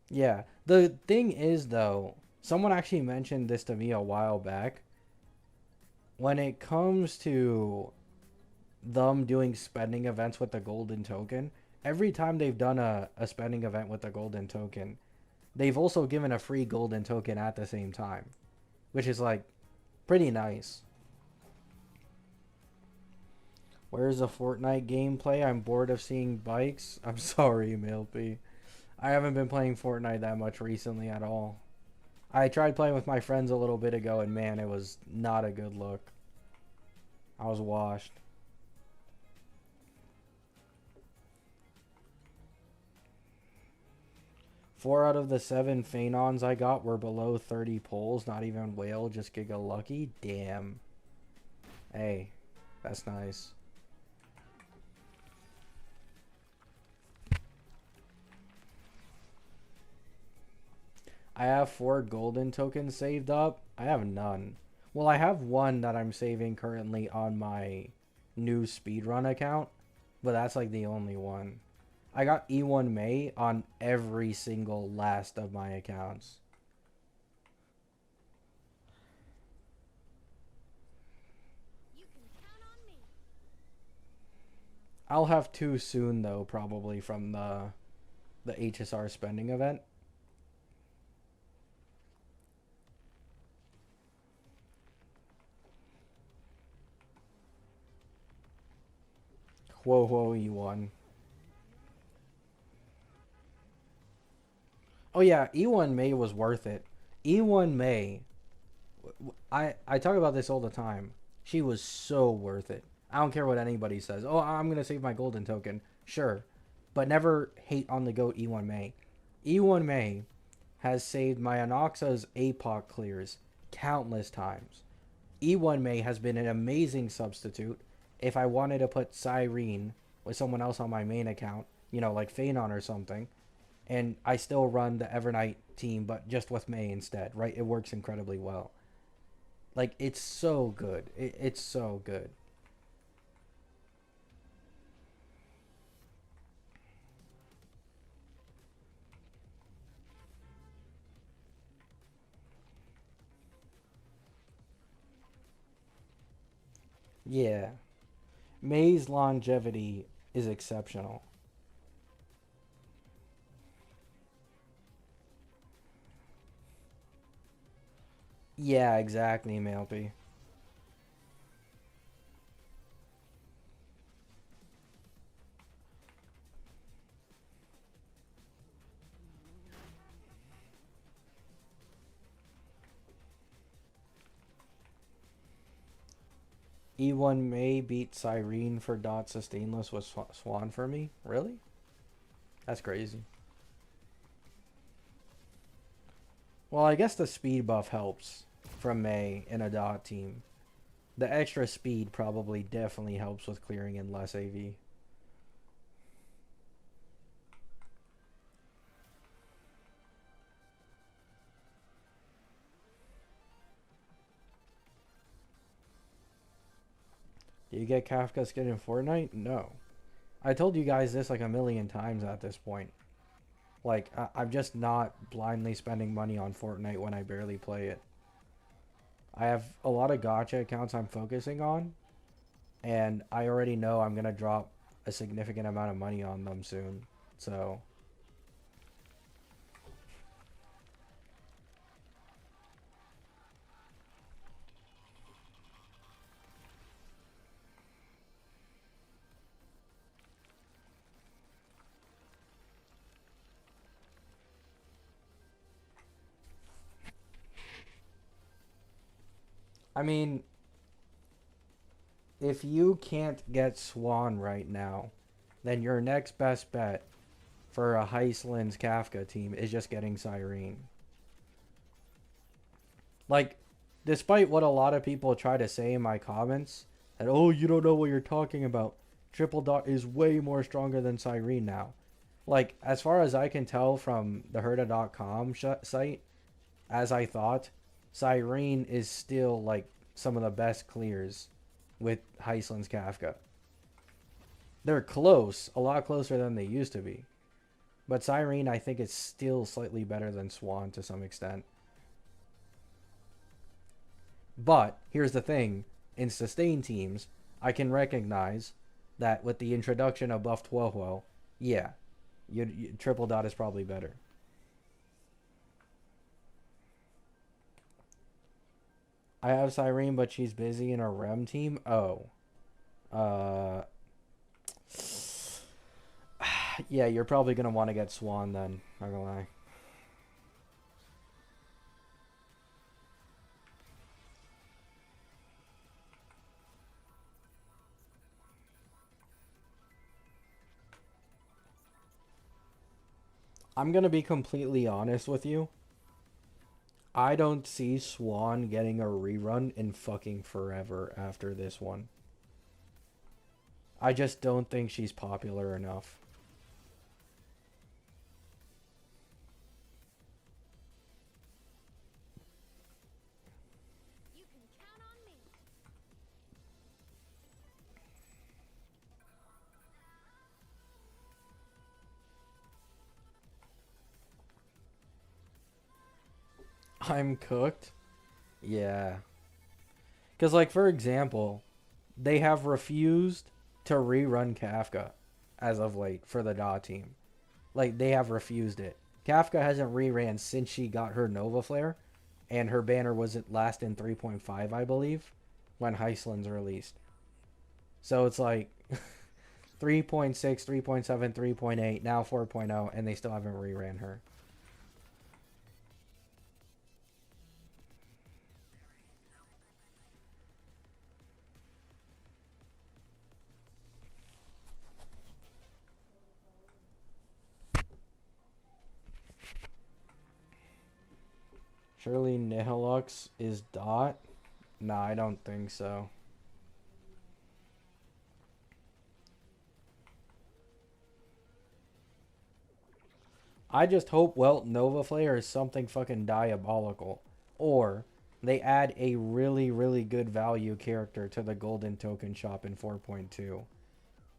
Yeah. The thing is, though, someone actually mentioned this to me a while back. When it comes to them doing spending events with the golden token, every time they've done a spending event with the golden token, they've also given a free golden token at the same time, which is like pretty nice. Where's the Fortnite gameplay? I'm bored of seeing bikes. I'm sorry, Milpy. I haven't been playing Fortnite that much recently at all. I tried playing with my friends a little bit ago, and man, it was not a good look. I was washed. Four out of the 7 Phenons I got were below 30 pulls, not even whale, just Giga Lucky. Damn. Hey, that's nice. I have 4 golden tokens saved up. I have none. Well, I have one that I'm saving currently on my new speedrun account, but that's like the only one. I got E1 May on every single last of my accounts. You can count on me. I'll have 2 soon though, probably from the HSR spending event. Whoa, whoa, E1. Oh yeah, E1 May was worth it. E1 May, I talk about this all the time. She was so worth it. I don't care what anybody says. Oh, I'm gonna save my golden token. Sure, but never hate on the goat E1 May. E1 May has saved my Anoxa's APOC clears countless times. E1 May has been an amazing substitute if I wanted to put Cyrene with someone else on my main account, you know, like Phanon or something, and I still run the Evernight team, but just with May instead, right? It works incredibly well. Like, it's so good. It's so good. Yeah. May's longevity is exceptional. Yeah, exactly, Malpy. E1 May beat Cyrene for Dotsa Stainless with Swan for me? Really? That's crazy. Well, I guess the speed buff helps from May in a Dot team. The extra speed probably definitely helps with clearing in less AV. Do you get Kafka skin in Fortnite? No. I told you guys this like a million times at this point. Like, I'm just not blindly spending money on Fortnite when I barely play it. I have a lot of gacha accounts I'm focusing on, and I already know I'm going to drop a significant amount of money on them soon. So, I mean, if you can't get Swan right now, then your next best bet for a Heislands Kafka team is just getting Cyrene. Like, despite what a lot of people try to say in my comments, that, oh, you don't know what you're talking about, Triple Dot is way more stronger than Cyrene now. Like, as far as I can tell from the Herda.com site, as I thought, Cyrene is still, like, some of the best clears with Heislands Kafka. They're close, a lot closer than they used to be. But Cyrene, I think, is still slightly better than Swan to some extent. But here's the thing, in sustain teams, I can recognize that with the introduction of Buff Tuoho, yeah, Triple Dot is probably better. I have Cyrene, but she's busy in a REM team. Oh. Yeah, you're probably going to want to get Swan then. Not going to lie. I'm going to be completely honest with you. I don't see Swan getting a rerun in fucking forever after this one. I just don't think she's popular enough. You can count on me. I'm cooked. Yeah. Because, like, for example, they have refused to rerun Kafka as of late for the DA team. Like, they have refused it. Kafka hasn't reran since she got her Nova Flare, and her banner was at last in 3.5, I believe, when Heislands released. So it's like 3.6, 3.7, 3.8, now 4.0, and they still haven't reran her. Surely Nihilux is Dot? Nah, I don't think so. I just hope, well, Nova Flare is something fucking diabolical. Or they add a really, really good value character to the golden token shop in 4.2.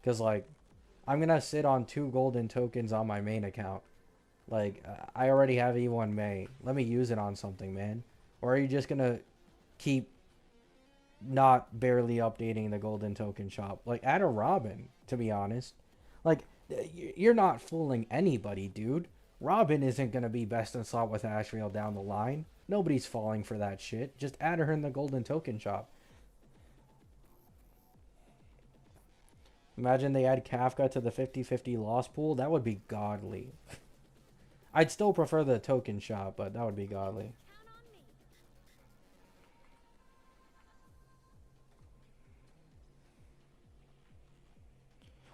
Because, like, I'm going to sit on 2 golden tokens on my main account. Like, I already have E1 May. Let me use it on something, man. Or are you just going to keep not barely updating the golden token shop? Like, add a Robin, to be honest. Like, you're not fooling anybody, dude. Robin isn't going to be best in slot with Ashvale down the line. Nobody's falling for that shit. Just add her in the golden token shop. Imagine they add Kafka to the 50-50 loss pool. That would be godly. I'd still prefer the token shop, but that would be godly. Count on me.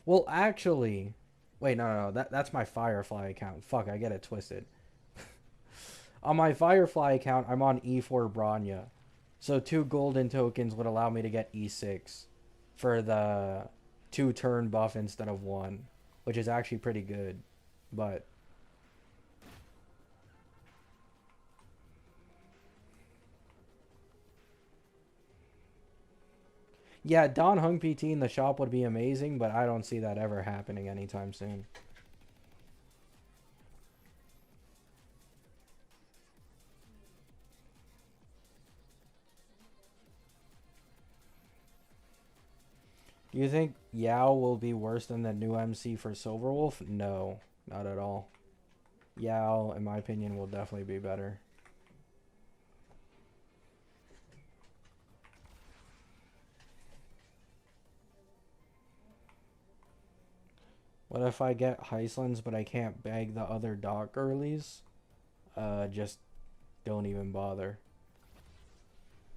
Well, actually, wait, no. That's my Firefly account. Fuck, I get it twisted. On my Firefly account, I'm on E4 Bronya. So 2 golden tokens would allow me to get E6 for the 2 turn buff instead of 1, which is actually pretty good. But yeah, Don Hung PT in the shop would be amazing, but I don't see that ever happening anytime soon. Do you think Yao will be worse than the new MC for Silverwolf? No, not at all. Yao, in my opinion, will definitely be better. What if I get Heislands but I can't bag the other Doc earlies? Just don't even bother.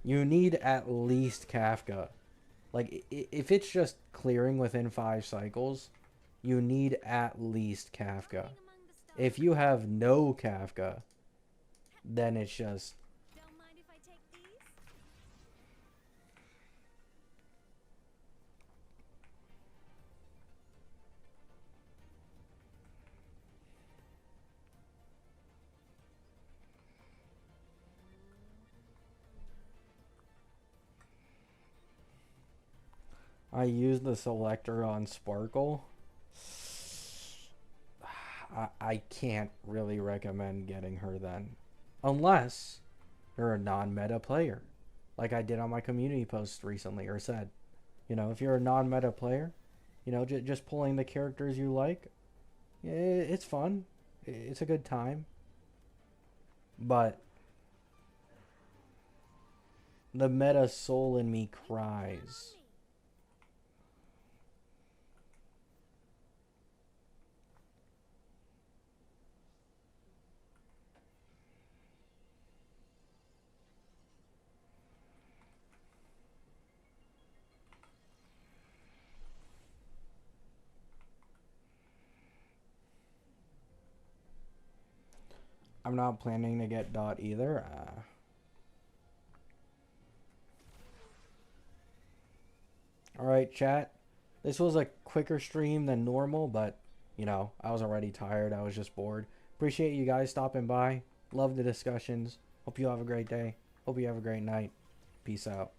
You need at least Kafka. Like, if it's just clearing within 5 cycles, you need at least Kafka. Walking among the stars. If you have no Kafka, then it's just... Don't mind if I take these? I use the selector on Sparkle. I can't really recommend getting her then. Unless you're a non-meta player. Like I did on my community post recently, or said. You know, if you're a non-meta player, you know, just pulling the characters you like, it's fun. It's a good time. But the meta soul in me Count cries. on me. I'm not planning to get dot either. Alright, chat. This was a quicker stream than normal, but, you know, I was already tired. I was just bored. Appreciate you guys stopping by. Love the discussions. Hope you have a great day. Hope you have a great night. Peace out.